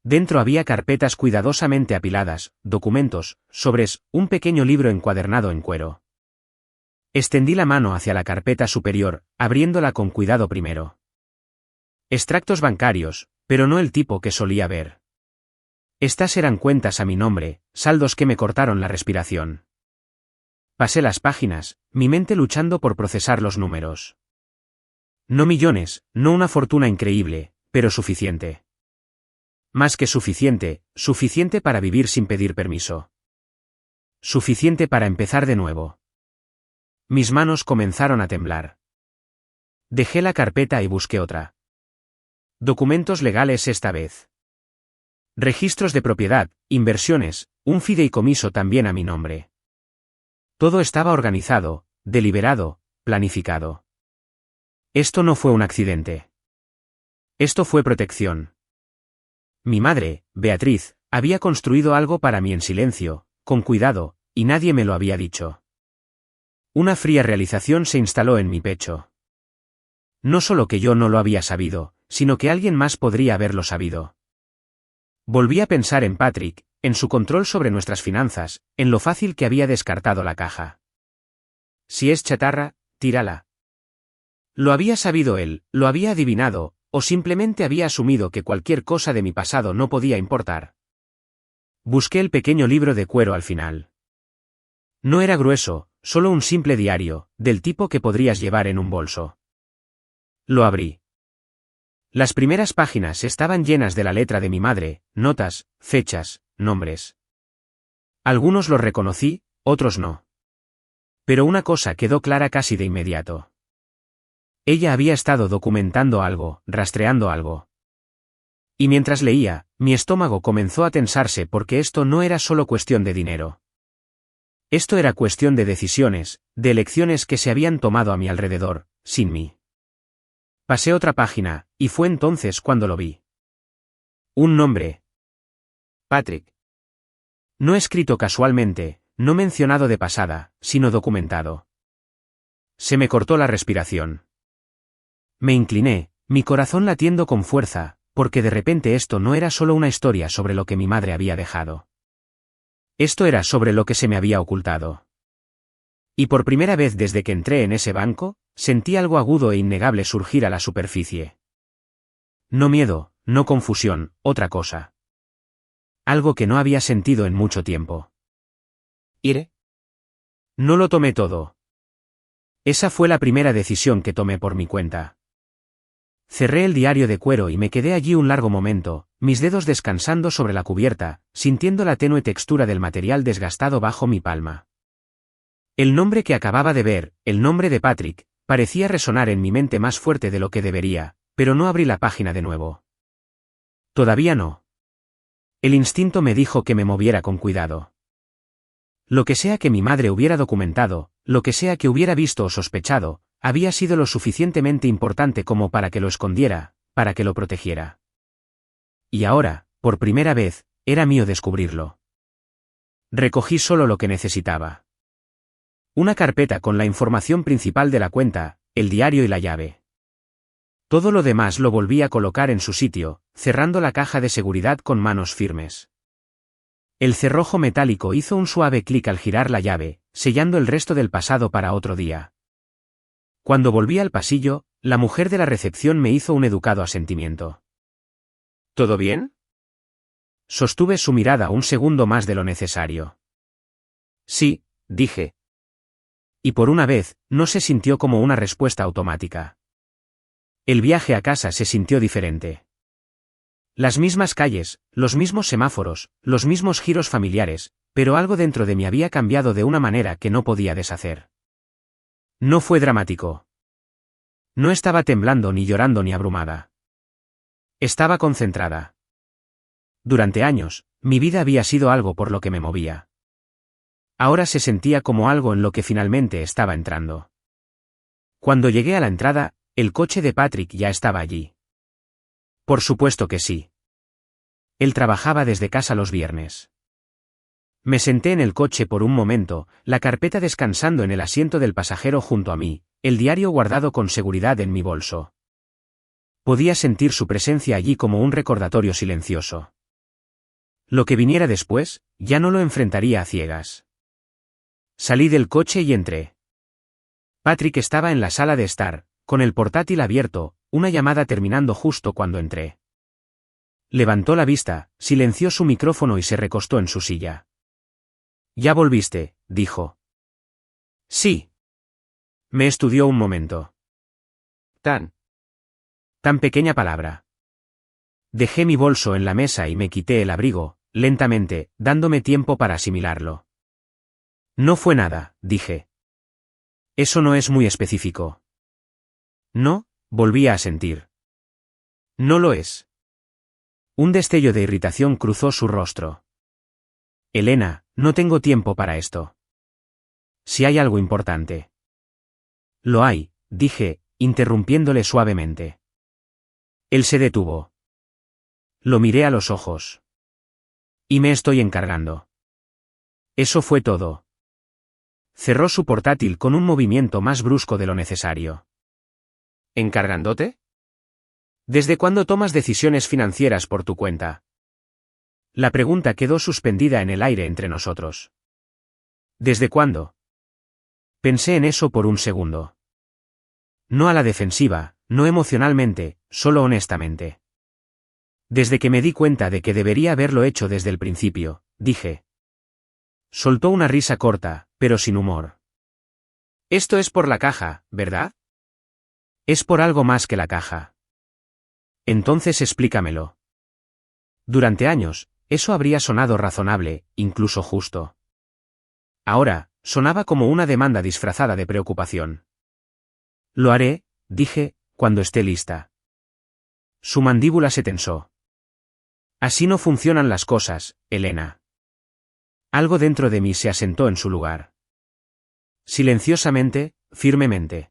Dentro había carpetas cuidadosamente apiladas, documentos, sobres, un pequeño libro encuadernado en cuero. Extendí la mano hacia la carpeta superior, abriéndola con cuidado primero. Extractos bancarios, pero no el tipo que solía ver. Estas eran cuentas a mi nombre, saldos que me cortaron la respiración. Pasé las páginas, mi mente luchando por procesar los números. No millones, no una fortuna increíble, pero suficiente. Más que suficiente, suficiente para vivir sin pedir permiso. Suficiente para empezar de nuevo. Mis manos comenzaron a temblar. Dejé la carpeta y busqué otra. Documentos legales esta vez. Registros de propiedad, inversiones, un fideicomiso también a mi nombre. Todo estaba organizado, deliberado, planificado. Esto no fue un accidente. Esto fue protección. Mi madre, Beatriz, había construido algo para mí en silencio, con cuidado, y nadie me lo había dicho. Una fría realización se instaló en mi pecho. No solo que yo no lo había sabido, sino que alguien más podría haberlo sabido. Volví a pensar en Patrick, en su control sobre nuestras finanzas, en lo fácil que había descartado la caja. Si es chatarra, tírala. Lo había sabido él, lo había adivinado, o simplemente había asumido que cualquier cosa de mi pasado no podía importar. Busqué el pequeño libro de cuero al final. No era grueso, solo un simple diario, del tipo que podrías llevar en un bolso. Lo abrí. Las primeras páginas estaban llenas de la letra de mi madre, notas, fechas, nombres. Algunos los reconocí, otros no. Pero una cosa quedó clara casi de inmediato. Ella había estado documentando algo, rastreando algo. Y mientras leía, mi estómago comenzó a tensarse porque esto no era solo cuestión de dinero. Esto era cuestión de decisiones, de elecciones que se habían tomado a mi alrededor, sin mí. Pasé otra página, y fue entonces cuando lo vi. Un nombre. Patrick. No escrito casualmente, no mencionado de pasada, sino documentado. Se me cortó la respiración. Me incliné, mi corazón latiendo con fuerza, porque de repente esto no era solo una historia sobre lo que mi madre había dejado. Esto era sobre lo que se me había ocultado. Y por primera vez desde que entré en ese banco, sentí algo agudo e innegable surgir a la superficie. No miedo, no confusión, otra cosa. Algo que no había sentido en mucho tiempo. ¿Iré? No lo tomé todo. Esa fue la primera decisión que tomé por mi cuenta. Cerré el diario de cuero y me quedé allí un largo momento, mis dedos descansando sobre la cubierta, sintiendo la tenue textura del material desgastado bajo mi palma. El nombre que acababa de ver, el nombre de Patrick, parecía resonar en mi mente más fuerte de lo que debería, pero no abrí la página de nuevo. Todavía no. El instinto me dijo que me moviera con cuidado. Lo que sea que mi madre hubiera documentado, lo que sea que hubiera visto o sospechado, había sido lo suficientemente importante como para que lo escondiera, para que lo protegiera. Y ahora, por primera vez, era mío descubrirlo. Recogí solo lo que necesitaba. Una carpeta con la información principal de la cuenta, el diario y la llave. Todo lo demás lo volví a colocar en su sitio, cerrando la caja de seguridad con manos firmes. El cerrojo metálico hizo un suave clic al girar la llave, sellando el resto del pasado para otro día. Cuando volví al pasillo, la mujer de la recepción me hizo un educado asentimiento. ¿Todo bien? Sostuve su mirada un segundo más de lo necesario. Sí, dije. Y por una vez, no se sintió como una respuesta automática. El viaje a casa se sintió diferente. Las mismas calles, los mismos semáforos, los mismos giros familiares, pero algo dentro de mí había cambiado de una manera que no podía deshacer. No fue dramático. No estaba temblando ni llorando ni abrumada. Estaba concentrada. Durante años, mi vida había sido algo por lo que me movía. Ahora se sentía como algo en lo que finalmente estaba entrando. Cuando llegué a la entrada, el coche de Patrick ya estaba allí. Por supuesto que sí. Él trabajaba desde casa los viernes. Me senté en el coche por un momento, la carpeta descansando en el asiento del pasajero junto a mí, el diario guardado con seguridad en mi bolso. Podía sentir su presencia allí como un recordatorio silencioso. Lo que viniera después, ya no lo enfrentaría a ciegas. Salí del coche y entré. Patrick estaba en la sala de estar, con el portátil abierto, una llamada terminando justo cuando entré. Levantó la vista, silenció su micrófono y se recostó en su silla. «¿Ya volviste?», dijo. «Sí». Me estudió un momento. Tan pequeña palabra. Dejé mi bolso en la mesa y me quité el abrigo, lentamente, dándome tiempo para asimilarlo. «No fue nada», dije. «Eso no es muy específico». «No», volví a sentir. «No lo es». Un destello de irritación cruzó su rostro. «Elena, no tengo tiempo para esto. Si hay algo importante». «Lo hay», dije, interrumpiéndole suavemente. Él se detuvo. Lo miré a los ojos. «Y me estoy encargando». Eso fue todo. Cerró su portátil con un movimiento más brusco de lo necesario. ¿Encargándote? ¿Desde cuándo tomas decisiones financieras por tu cuenta? La pregunta quedó suspendida en el aire entre nosotros. ¿Desde cuándo? Pensé en eso por un segundo. No a la defensiva, no emocionalmente, solo honestamente. Desde que me di cuenta de que debería haberlo hecho desde el principio, dije. Soltó una risa corta, pero sin humor. Esto es por la caja, ¿verdad? Es por algo más que la caja. Entonces explícamelo. Durante años, eso habría sonado razonable, incluso justo. Ahora, sonaba como una demanda disfrazada de preocupación. Lo haré, dije, cuando esté lista. Su mandíbula se tensó. Así no funcionan las cosas, Elena. Algo dentro de mí se asentó en su lugar. Silenciosamente, firmemente.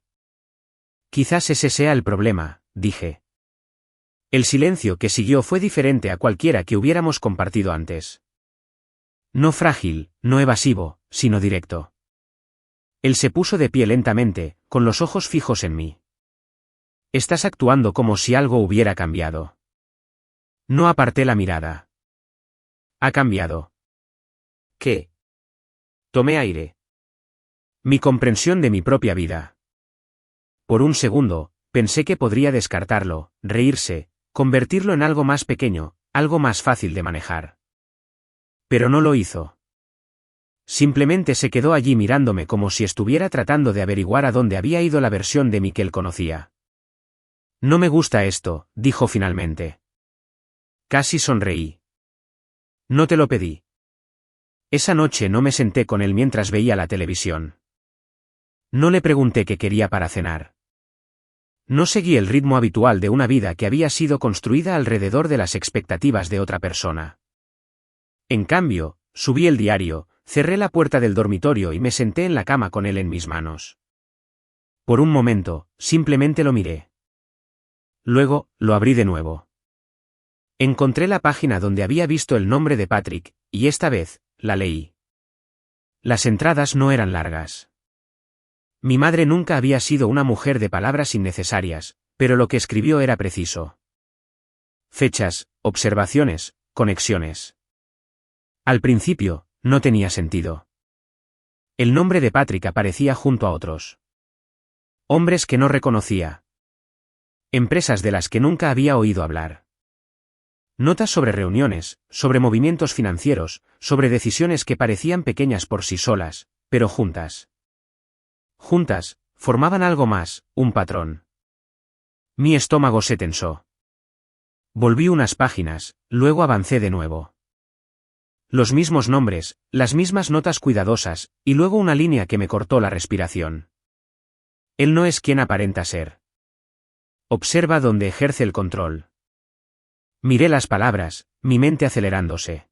Quizás ese sea el problema, dije. El silencio que siguió fue diferente a cualquiera que hubiéramos compartido antes. No frágil, no evasivo, sino directo. Él se puso de pie lentamente, con los ojos fijos en mí. Estás actuando como si algo hubiera cambiado. No aparté la mirada. Ha cambiado. ¿Qué? Tomé aire. Mi comprensión de mi propia vida. Por un segundo, pensé que podría descartarlo, reírse, convertirlo en algo más pequeño, algo más fácil de manejar. Pero no lo hizo. Simplemente se quedó allí mirándome como si estuviera tratando de averiguar a dónde había ido la versión de mí que él conocía. No me gusta esto, dijo finalmente. Casi sonreí. No te lo pedí. Esa noche no me senté con él mientras veía la televisión. No le pregunté qué quería para cenar. No seguí el ritmo habitual de una vida que había sido construida alrededor de las expectativas de otra persona. En cambio, subí el diario, cerré la puerta del dormitorio y me senté en la cama con él en mis manos. Por un momento, simplemente lo miré. Luego, lo abrí de nuevo. Encontré la página donde había visto el nombre de Patrick, y esta vez, la leí. Las entradas no eran largas. Mi madre nunca había sido una mujer de palabras innecesarias, pero lo que escribió era preciso. Fechas, observaciones, conexiones. Al principio, no tenía sentido. El nombre de Patrick aparecía junto a otros. Hombres que no reconocía. Empresas de las que nunca había oído hablar. Notas sobre reuniones, sobre movimientos financieros, sobre decisiones que parecían pequeñas por sí solas, pero juntas. Juntas, formaban algo más, un patrón. Mi estómago se tensó. Volví unas páginas, luego avancé de nuevo. Los mismos nombres, las mismas notas cuidadosas, y luego una línea que me cortó la respiración. Él no es quien aparenta ser. Observa donde ejerce el control. Miré las palabras, mi mente acelerándose.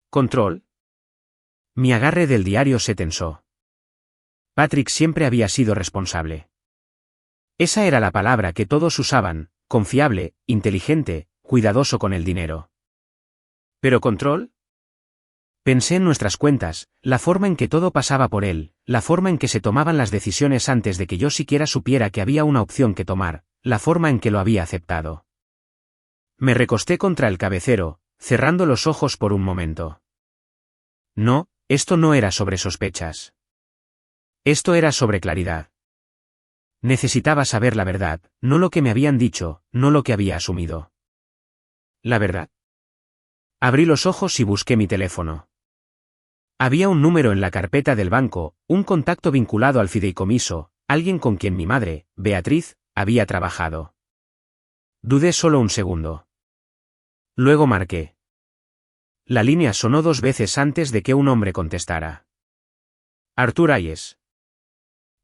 ¿Control? Mi agarre del diario se tensó. Patrick siempre había sido responsable. Esa era la palabra que todos usaban, confiable, inteligente, cuidadoso con el dinero. ¿Pero control? Pensé en nuestras cuentas, la forma en que todo pasaba por él, la forma en que se tomaban las decisiones antes de que yo siquiera supiera que había una opción que tomar, la forma en que lo había aceptado. Me recosté contra el cabecero, cerrando los ojos por un momento. No, esto no era sobre sospechas. Esto era sobre claridad. Necesitaba saber la verdad, no lo que me habían dicho, no lo que había asumido. La verdad. Abrí los ojos y busqué mi teléfono. Había un número en la carpeta del banco, un contacto vinculado al fideicomiso, alguien con quien mi madre, Beatriz, había trabajado. Dudé solo un segundo. Luego marqué. La línea sonó 2 veces antes de que un hombre contestara. Artur Hayes.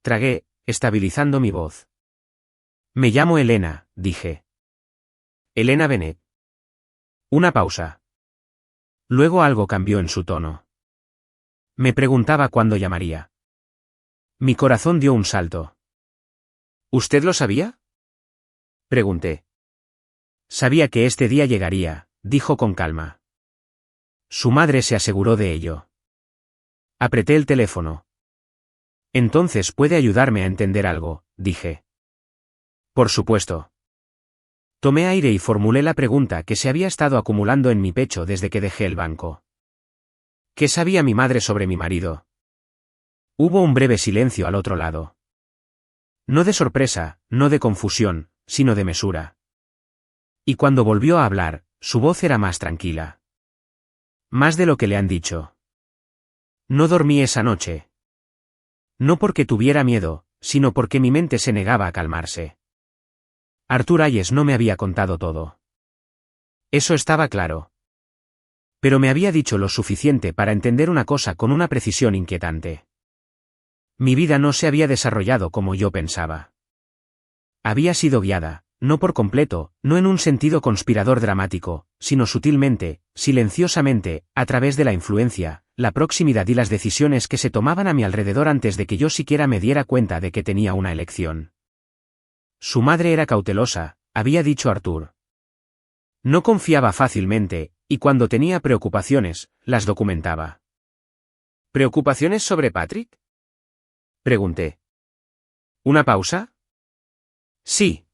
Tragué, estabilizando mi voz. Me llamo Elena, dije. Elena Bennett. Una pausa. Luego algo cambió en su tono. Me preguntaba cuándo llamaría. Mi corazón dio un salto. ¿Usted lo sabía? Pregunté. Sabía que este día llegaría, dijo con calma. Su madre se aseguró de ello. Apreté el teléfono. Entonces puede ayudarme a entender algo, dije. Por supuesto. Tomé aire y formulé la pregunta que se había estado acumulando en mi pecho desde que dejé el banco. ¿Qué sabía mi madre sobre mi marido? Hubo un breve silencio al otro lado. No de sorpresa, no de confusión, sino de mesura. Y cuando volvió a hablar, su voz era más tranquila. Más de lo que le han dicho. No dormí esa noche. No porque tuviera miedo, sino porque mi mente se negaba a calmarse. Artur Hayes no me había contado todo. Eso estaba claro. Pero me había dicho lo suficiente para entender una cosa con una precisión inquietante. Mi vida no se había desarrollado como yo pensaba. Había sido guiada, no por completo, no en un sentido conspirador dramático, sino sutilmente, silenciosamente, a través de la influencia, la proximidad y las decisiones que se tomaban a mi alrededor antes de que yo siquiera me diera cuenta de que tenía una elección. Su madre era cautelosa, había dicho Arthur. No confiaba fácilmente, y cuando tenía preocupaciones, las documentaba. ¿Preocupaciones sobre Patrick? Pregunté. ¿Una pausa? Sí.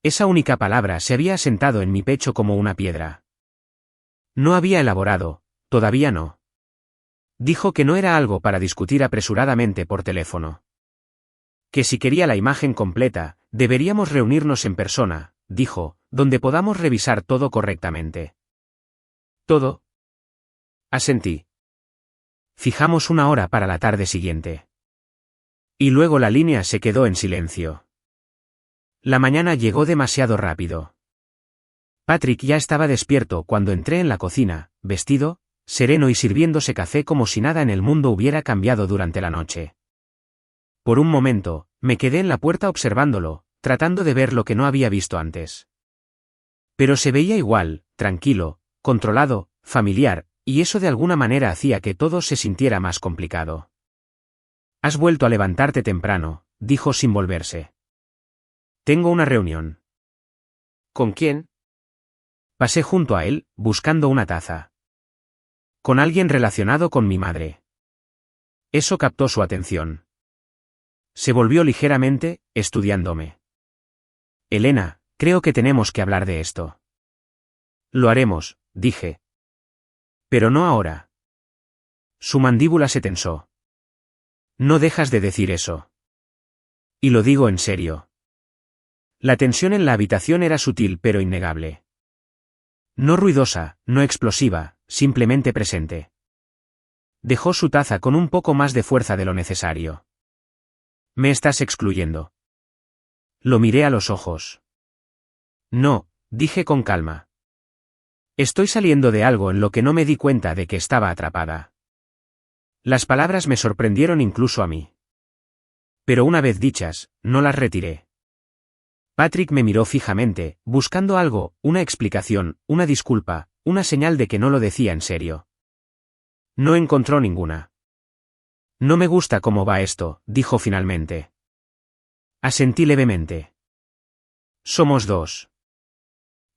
Esa única palabra se había asentado en mi pecho como una piedra. No había elaborado, todavía no. Dijo que no era algo para discutir apresuradamente por teléfono. Que si quería la imagen completa, deberíamos reunirnos en persona, dijo, donde podamos revisar todo correctamente. ¿Todo? Asentí. Fijamos una hora para la tarde siguiente. Y luego la línea se quedó en silencio. La mañana llegó demasiado rápido. Patrick ya estaba despierto cuando entré en la cocina, vestido, sereno y sirviéndose café como si nada en el mundo hubiera cambiado durante la noche. Por un momento, me quedé en la puerta observándolo, tratando de ver lo que no había visto antes. Pero se veía igual, tranquilo, controlado, familiar, y eso de alguna manera hacía que todo se sintiera más complicado. «Has vuelto a levantarte temprano», dijo sin volverse. «Tengo una reunión». ¿Con quién? Pasé junto a él, buscando una taza. Con alguien relacionado con mi madre. Eso captó su atención. Se volvió ligeramente, estudiándome. «Elena, creo que tenemos que hablar de esto». «Lo haremos», dije. «Pero no ahora». Su mandíbula se tensó. «No dejas de decir eso». «Y lo digo en serio». La tensión en la habitación era sutil pero innegable. No ruidosa, no explosiva, simplemente presente. Dejó su taza con un poco más de fuerza de lo necesario. «¿Me estás excluyendo?» Lo miré a los ojos. «No», dije con calma. «Estoy saliendo de algo en lo que no me di cuenta de que estaba atrapada». Las palabras me sorprendieron incluso a mí. Pero una vez dichas, no las retiré. Patrick me miró fijamente, buscando algo, una explicación, una disculpa, una señal de que no lo decía en serio. No encontró ninguna. «No me gusta cómo va esto», dijo finalmente. Asentí levemente. «Somos dos».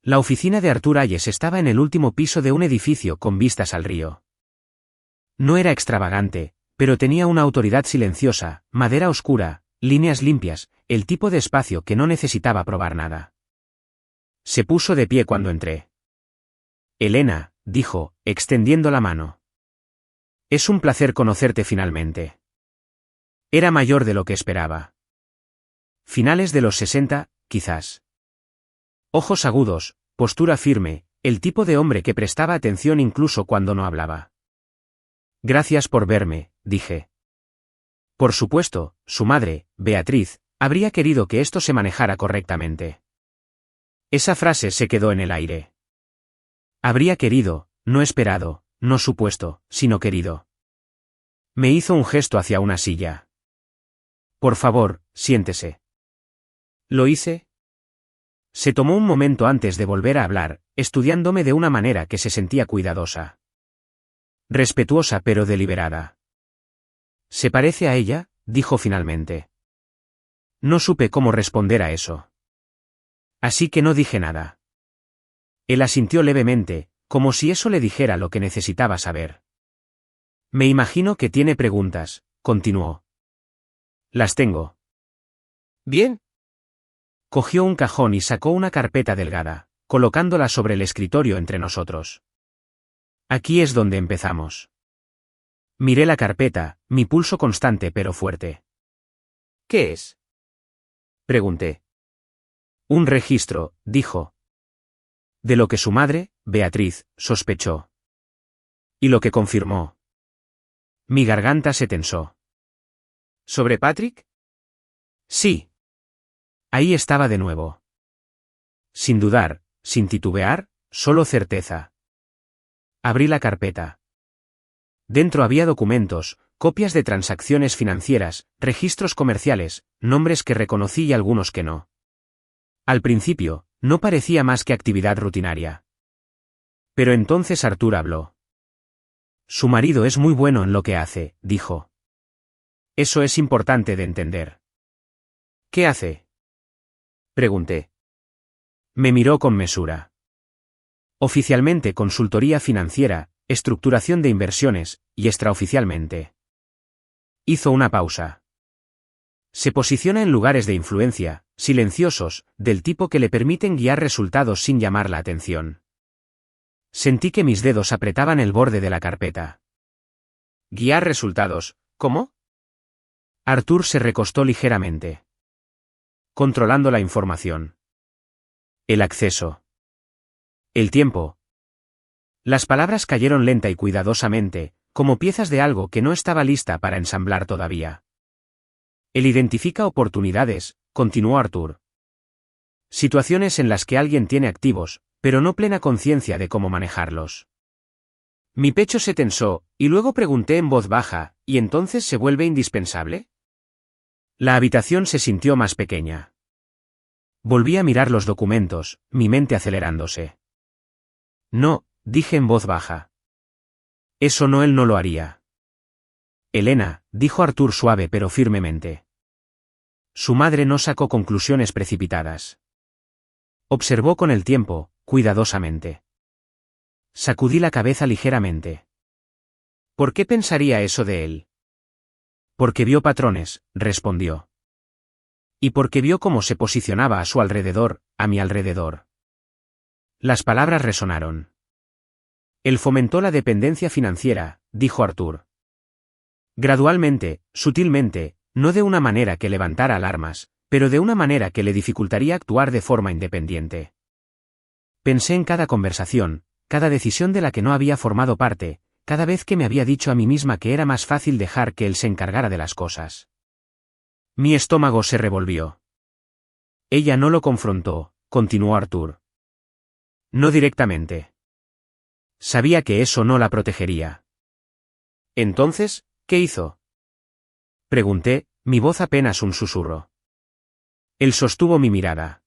La oficina de Arthur Hayes estaba en el último piso de un edificio con vistas al río. No era extravagante, pero tenía una autoridad silenciosa, madera oscura, líneas limpias, el tipo de espacio que no necesitaba probar nada. Se puso de pie cuando entré. «Elena», dijo, extendiendo la mano. «Es un placer conocerte finalmente». Era mayor de lo que esperaba. Finales de los 60, quizás. Ojos agudos, postura firme, el tipo de hombre que prestaba atención incluso cuando no hablaba. «Gracias por verme», dije. Por supuesto, su madre, Beatriz, habría querido que esto se manejara correctamente. Esa frase se quedó en el aire. Habría querido, no esperado, no supuesto, sino querido. Me hizo un gesto hacia una silla. «Por favor, siéntese». ¿Lo hice? Se tomó un momento antes de volver a hablar, estudiándome de una manera que se sentía cuidadosa. Respetuosa pero deliberada. «¿Se parece a ella?», dijo finalmente. No supe cómo responder a eso. Así que no dije nada. Él asintió levemente, como si eso le dijera lo que necesitaba saber. «Me imagino que tiene preguntas», continuó. «Las tengo». Bien. Cogió un cajón y sacó una carpeta delgada, colocándola sobre el escritorio entre nosotros. «Aquí es donde empezamos». Miré la carpeta, mi pulso constante pero fuerte. ¿Qué es?, pregunté. «Un registro», dijo. De lo que su madre, Beatriz, sospechó. Y lo que confirmó. Mi garganta se tensó. ¿Sobre Patrick? Sí. Ahí estaba de nuevo. Sin dudar, sin titubear, solo certeza. Abrí la carpeta. Dentro había documentos, copias de transacciones financieras, registros comerciales, nombres que reconocí y algunos que no. Al principio, no parecía más que actividad rutinaria. Pero entonces Arthur habló. Su marido es muy bueno en lo que hace, dijo. Eso es importante de entender. ¿Qué hace? Pregunté. Me miró con mesura. Oficialmente consultoría financiera, estructuración de inversiones, y extraoficialmente. Hizo una pausa. Se posiciona en lugares de influencia, silenciosos, del tipo que le permiten guiar resultados sin llamar la atención. Sentí que mis dedos apretaban el borde de la carpeta. ¿Guiar resultados? ¿Cómo? Arthur se recostó ligeramente. Controlando la información. El acceso. El tiempo. Las palabras cayeron lenta y cuidadosamente, como piezas de algo que no estaba lista para ensamblar todavía. Él identifica oportunidades, continuó Arthur. Situaciones en las que alguien tiene activos, pero no plena conciencia de cómo manejarlos. Mi pecho se tensó, y luego pregunté en voz baja, ¿y entonces se vuelve indispensable? La habitación se sintió más pequeña. Volví a mirar los documentos, mi mente acelerándose. No, dije en voz baja. Eso no, él no lo haría. Elena, dijo Arthur suave pero firmemente. Su madre no sacó conclusiones precipitadas. Observó con el tiempo, cuidadosamente. Sacudí la cabeza ligeramente. ¿Por qué pensaría eso de él? Porque vio patrones, respondió. Y porque vio cómo se posicionaba a su alrededor, a mi alrededor. Las palabras resonaron. Él fomentó la dependencia financiera, dijo Arthur. Gradualmente, sutilmente, no de una manera que levantara alarmas, pero de una manera que le dificultaría actuar de forma independiente. Pensé en cada conversación, cada decisión de la que no había formado parte, cada vez que me había dicho a mí misma que era más fácil dejar que él se encargara de las cosas. Mi estómago se revolvió. Ella no lo confrontó, continuó Arthur. No directamente. Sabía que eso no la protegería. Entonces, ¿qué hizo? Pregunté, mi voz apenas un susurro. Él sostuvo mi mirada.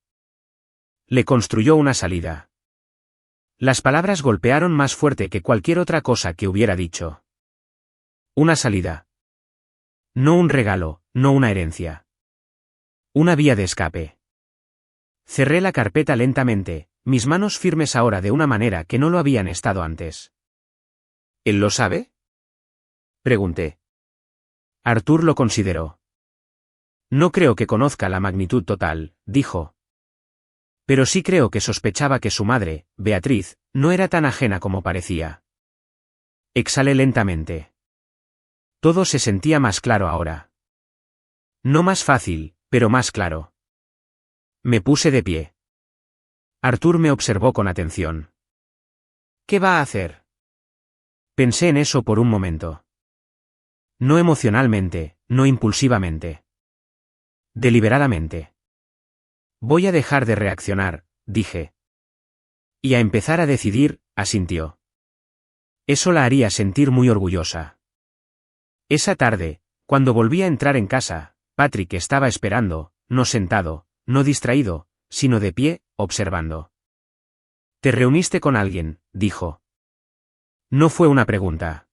Le construyó una salida. Las palabras golpearon más fuerte que cualquier otra cosa que hubiera dicho. Una salida. No un regalo, no una herencia. Una vía de escape. Cerré la carpeta lentamente, mis manos firmes ahora de una manera que no lo habían estado antes. ¿Él lo sabe? Pregunté. Arthur lo consideró. No creo que conozca la magnitud total, dijo. Pero sí creo que sospechaba que su madre, Beatriz, no era tan ajena como parecía. Exhalé lentamente. Todo se sentía más claro ahora. No más fácil, pero más claro. Me puse de pie. Arthur me observó con atención. ¿Qué va a hacer? Pensé en eso por un momento. No emocionalmente, no impulsivamente. Deliberadamente. Voy a dejar de reaccionar, dije. Y a empezar a decidir, asintió. Eso la haría sentir muy orgullosa. Esa tarde, cuando volví a entrar en casa, Patrick estaba esperando, no sentado, no distraído, sino de pie, observando. ¿Te reuniste con alguien?, dijo. No fue una pregunta.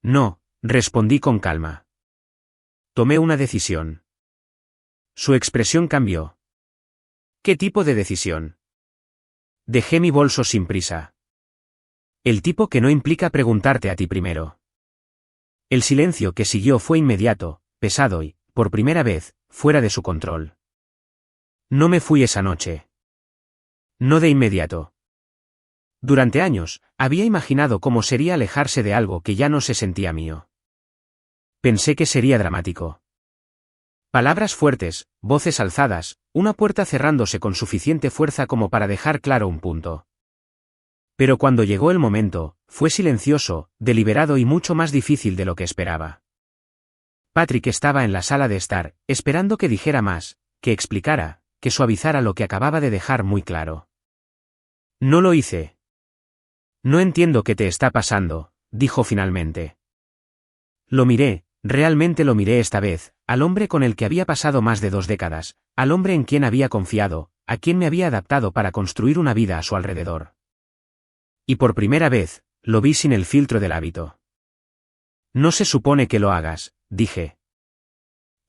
No, respondí con calma. Tomé una decisión. Su expresión cambió. ¿Qué tipo de decisión? Dejé mi bolso sin prisa. El tipo que no implica preguntarte a ti primero. El silencio que siguió fue inmediato, pesado y, por primera vez, fuera de su control. No me fui esa noche. No de inmediato. Durante años, había imaginado cómo sería alejarse de algo que ya no se sentía mío. Pensé que sería dramático. Palabras fuertes, voces alzadas, una puerta cerrándose con suficiente fuerza como para dejar claro un punto. Pero cuando llegó el momento, fue silencioso, deliberado y mucho más difícil de lo que esperaba. Patrick estaba en la sala de estar, esperando que dijera más, que explicara, que suavizara lo que acababa de dejar muy claro. No lo hice. No entiendo qué te está pasando, dijo finalmente. Lo miré, realmente lo miré esta vez, al hombre con el que había pasado más de 2 décadas, al hombre en quien había confiado, a quien me había adaptado para construir una vida a su alrededor. Y por primera vez, lo vi sin el filtro del hábito. No se supone que lo hagas, dije.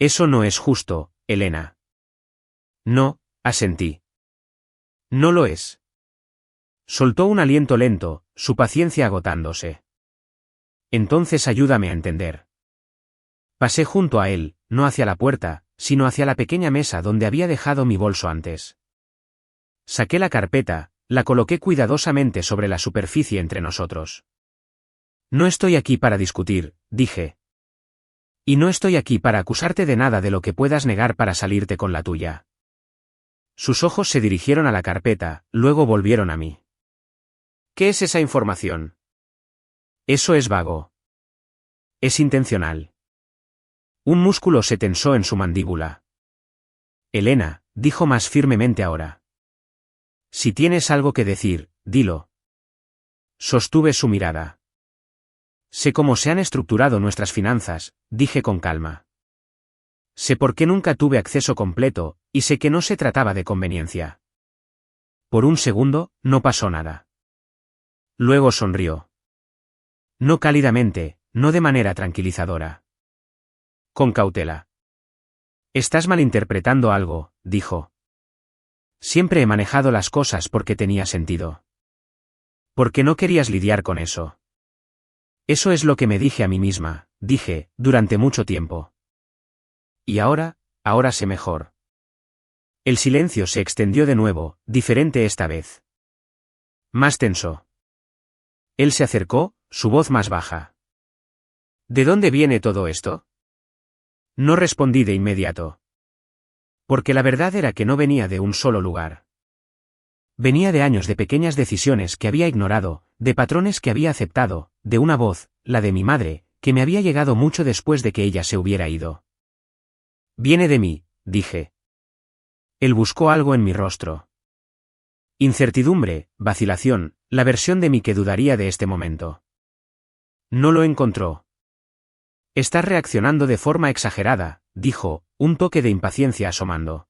Eso no es justo, Elena. No, asentí. No lo es. Soltó un aliento lento, su paciencia agotándose. Entonces ayúdame a entender. Pasé junto a él, no hacia la puerta, sino hacia la pequeña mesa donde había dejado mi bolso antes. Saqué la carpeta, la coloqué cuidadosamente sobre la superficie entre nosotros. No estoy aquí para discutir, dije. Y no estoy aquí para acusarte de nada de lo que puedas negar para salirte con la tuya. Sus ojos se dirigieron a la carpeta, luego volvieron a mí. ¿Qué es esa información? Eso es vago. Es intencional. Un músculo se tensó en su mandíbula. Elena, dijo más firmemente ahora. Si tienes algo que decir, dilo. Sostuve su mirada. Sé cómo se han estructurado nuestras finanzas, dije con calma. Sé por qué nunca tuve acceso completo, y sé que no se trataba de conveniencia. Por un segundo, no pasó nada. Luego sonrió. No cálidamente, no de manera tranquilizadora. Con cautela. Estás malinterpretando algo, dijo. Siempre he manejado las cosas porque tenía sentido. Porque no querías lidiar con eso. Eso es lo que me dije a mí misma, dije, durante mucho tiempo. Y ahora sé mejor. El silencio se extendió de nuevo, diferente esta vez. Más tenso. Él se acercó, su voz más baja. ¿De dónde viene todo esto? No respondí de inmediato. Porque la verdad era que no venía de un solo lugar. Venía de años de pequeñas decisiones que había ignorado, de patrones que había aceptado, de una voz, la de mi madre, que me había llegado mucho después de que ella se hubiera ido. Viene de mí, dije. Él buscó algo en mi rostro. Incertidumbre, vacilación, la versión de mí que dudaría de este momento. No lo encontró. Estás reaccionando de forma exagerada, dijo, un toque de impaciencia asomando.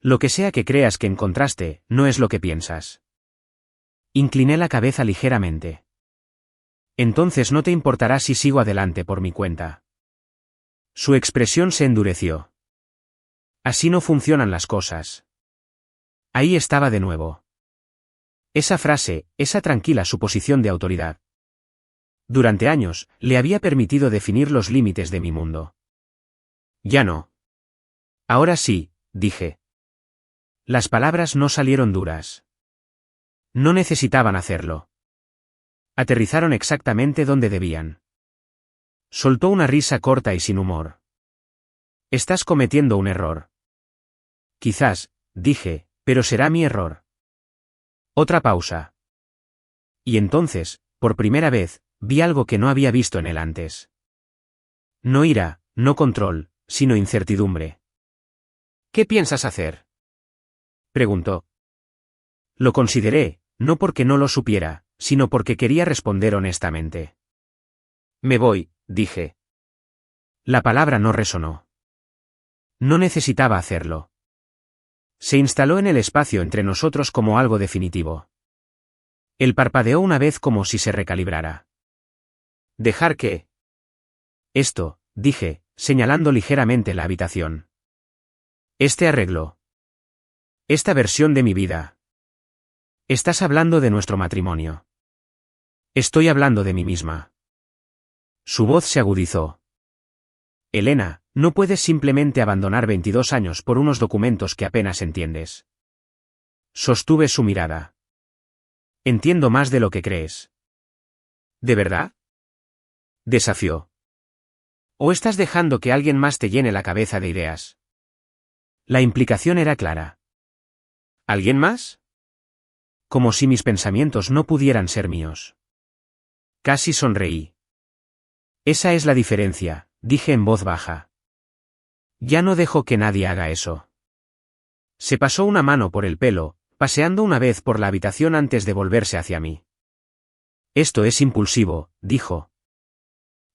Lo que sea que creas que encontraste, no es lo que piensas. Incliné la cabeza ligeramente. Entonces no te importará si sigo adelante por mi cuenta. Su expresión se endureció. Así no funcionan las cosas. Ahí estaba de nuevo. Esa frase, esa tranquila suposición de autoridad. Durante años, le había permitido definir los límites de mi mundo. Ya no. Ahora sí, dije. Las palabras no salieron duras. No necesitaban hacerlo. Aterrizaron exactamente donde debían. Soltó una risa corta y sin humor. Estás cometiendo un error. Quizás, dije, pero será mi error. Otra pausa. Y entonces, por primera vez, vi algo que no había visto en él antes. No ira, no control, sino incertidumbre. ¿Qué piensas hacer? Preguntó. Lo consideré, no porque no lo supiera, sino porque quería responder honestamente. Me voy, dije. La palabra no resonó. No necesitaba hacerlo. Se instaló en el espacio entre nosotros como algo definitivo. Él parpadeó una vez como si se recalibrara. ¿Dejar qué? Esto, dije, señalando ligeramente la habitación. Este arreglo. Esta versión de mi vida. Estás hablando de nuestro matrimonio. Estoy hablando de mí misma. Su voz se agudizó. Elena, no puedes simplemente abandonar 22 años por unos documentos que apenas entiendes. Sostuve su mirada. Entiendo más de lo que crees. ¿De verdad? Desafió. ¿O estás dejando que alguien más te llene la cabeza de ideas? La implicación era clara. ¿Alguien más? Como si mis pensamientos no pudieran ser míos. Casi sonreí. Esa es la diferencia, dije en voz baja. Ya no dejo que nadie haga eso. Se pasó una mano por el pelo, paseando una vez por la habitación antes de volverse hacia mí. Esto es impulsivo, dijo.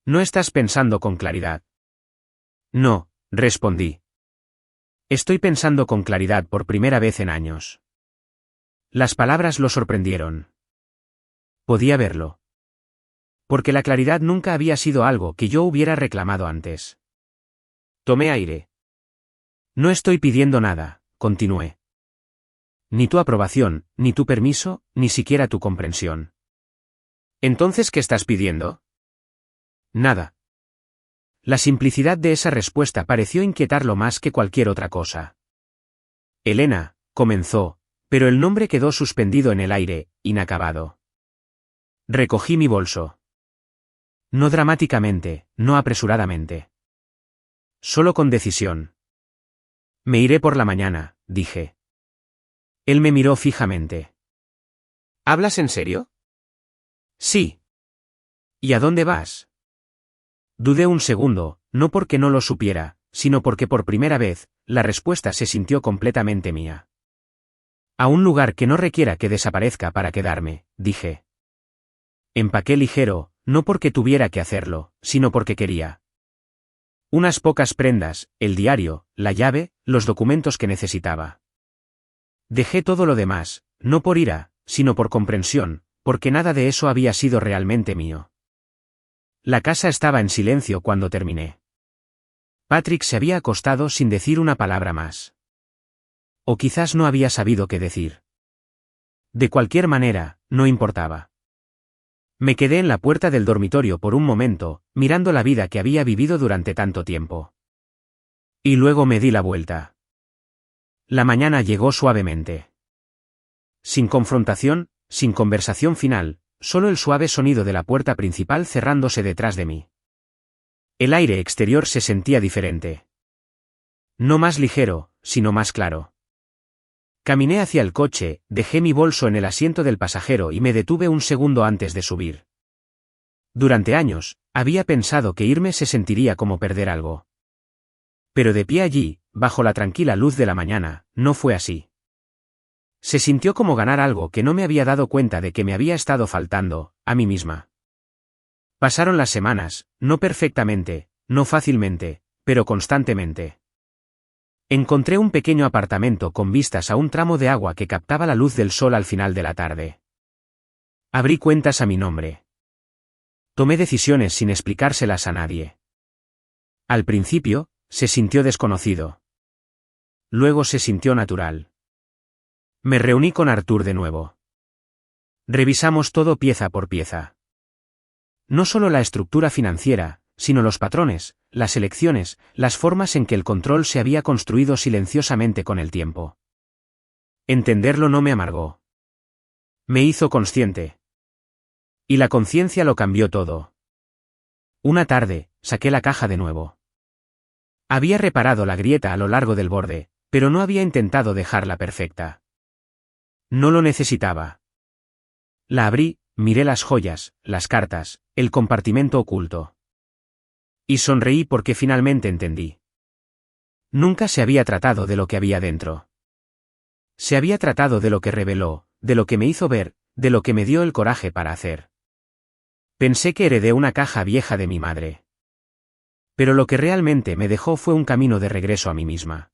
No estás pensando con claridad. No, respondí. Estoy pensando con claridad por primera vez en años. Las palabras lo sorprendieron. Podía verlo. Porque la claridad nunca había sido algo que yo hubiera reclamado antes. Tomé aire. No estoy pidiendo nada, continué. Ni tu aprobación, ni tu permiso, ni siquiera tu comprensión. ¿Entonces qué estás pidiendo? Nada. La simplicidad de esa respuesta pareció inquietarlo más que cualquier otra cosa. Elena, comenzó, pero el nombre quedó suspendido en el aire, inacabado. Recogí mi bolso. No dramáticamente, no apresuradamente. Solo con decisión. Me iré por la mañana, dije. Él me miró fijamente. ¿Hablas en serio? Sí. ¿Y a dónde vas? Dudé un segundo, no porque no lo supiera, sino porque por primera vez, la respuesta se sintió completamente mía. A un lugar que no requiera que desaparezca para quedarme, dije. Empaqué ligero, no porque tuviera que hacerlo, sino porque quería. Unas pocas prendas, el diario, la llave, los documentos que necesitaba. Dejé todo lo demás, no por ira, sino por comprensión, porque nada de eso había sido realmente mío. La casa estaba en silencio cuando terminé. Patrick se había acostado sin decir una palabra más. O quizás no había sabido qué decir. De cualquier manera, no importaba. Me quedé en la puerta del dormitorio por un momento, mirando la vida que había vivido durante tanto tiempo. Y luego me di la vuelta. La mañana llegó suavemente. Sin confrontación, sin conversación final, solo el suave sonido de la puerta principal cerrándose detrás de mí. El aire exterior se sentía diferente. No más ligero, sino más claro. Caminé hacia el coche, dejé mi bolso en el asiento del pasajero y me detuve un segundo antes de subir. Durante años, había pensado que irme se sentiría como perder algo. Pero de pie allí, bajo la tranquila luz de la mañana, no fue así. Se sintió como ganar algo que no me había dado cuenta de que me había estado faltando, a mí misma. Pasaron las semanas, no perfectamente, no fácilmente, pero constantemente. Encontré un pequeño apartamento con vistas a un tramo de agua que captaba la luz del sol al final de la tarde. Abrí cuentas a mi nombre. Tomé decisiones sin explicárselas a nadie. Al principio, se sintió desconocido. Luego se sintió natural. Me reuní con Arthur de nuevo. Revisamos todo pieza por pieza. No solo la estructura financiera, sino los patrones, las elecciones, las formas en que el control se había construido silenciosamente con el tiempo. Entenderlo no me amargó. Me hizo consciente. Y la conciencia lo cambió todo. Una tarde, saqué la caja de nuevo. Había reparado la grieta a lo largo del borde, pero no había intentado dejarla perfecta. No lo necesitaba. La abrí, miré las joyas, las cartas, el compartimento oculto. Y sonreí porque finalmente entendí. Nunca se había tratado de lo que había dentro. Se había tratado de lo que reveló, de lo que me hizo ver, de lo que me dio el coraje para hacer. Pensé que heredé una caja vieja de mi madre. Pero lo que realmente me dejó fue un camino de regreso a mí misma.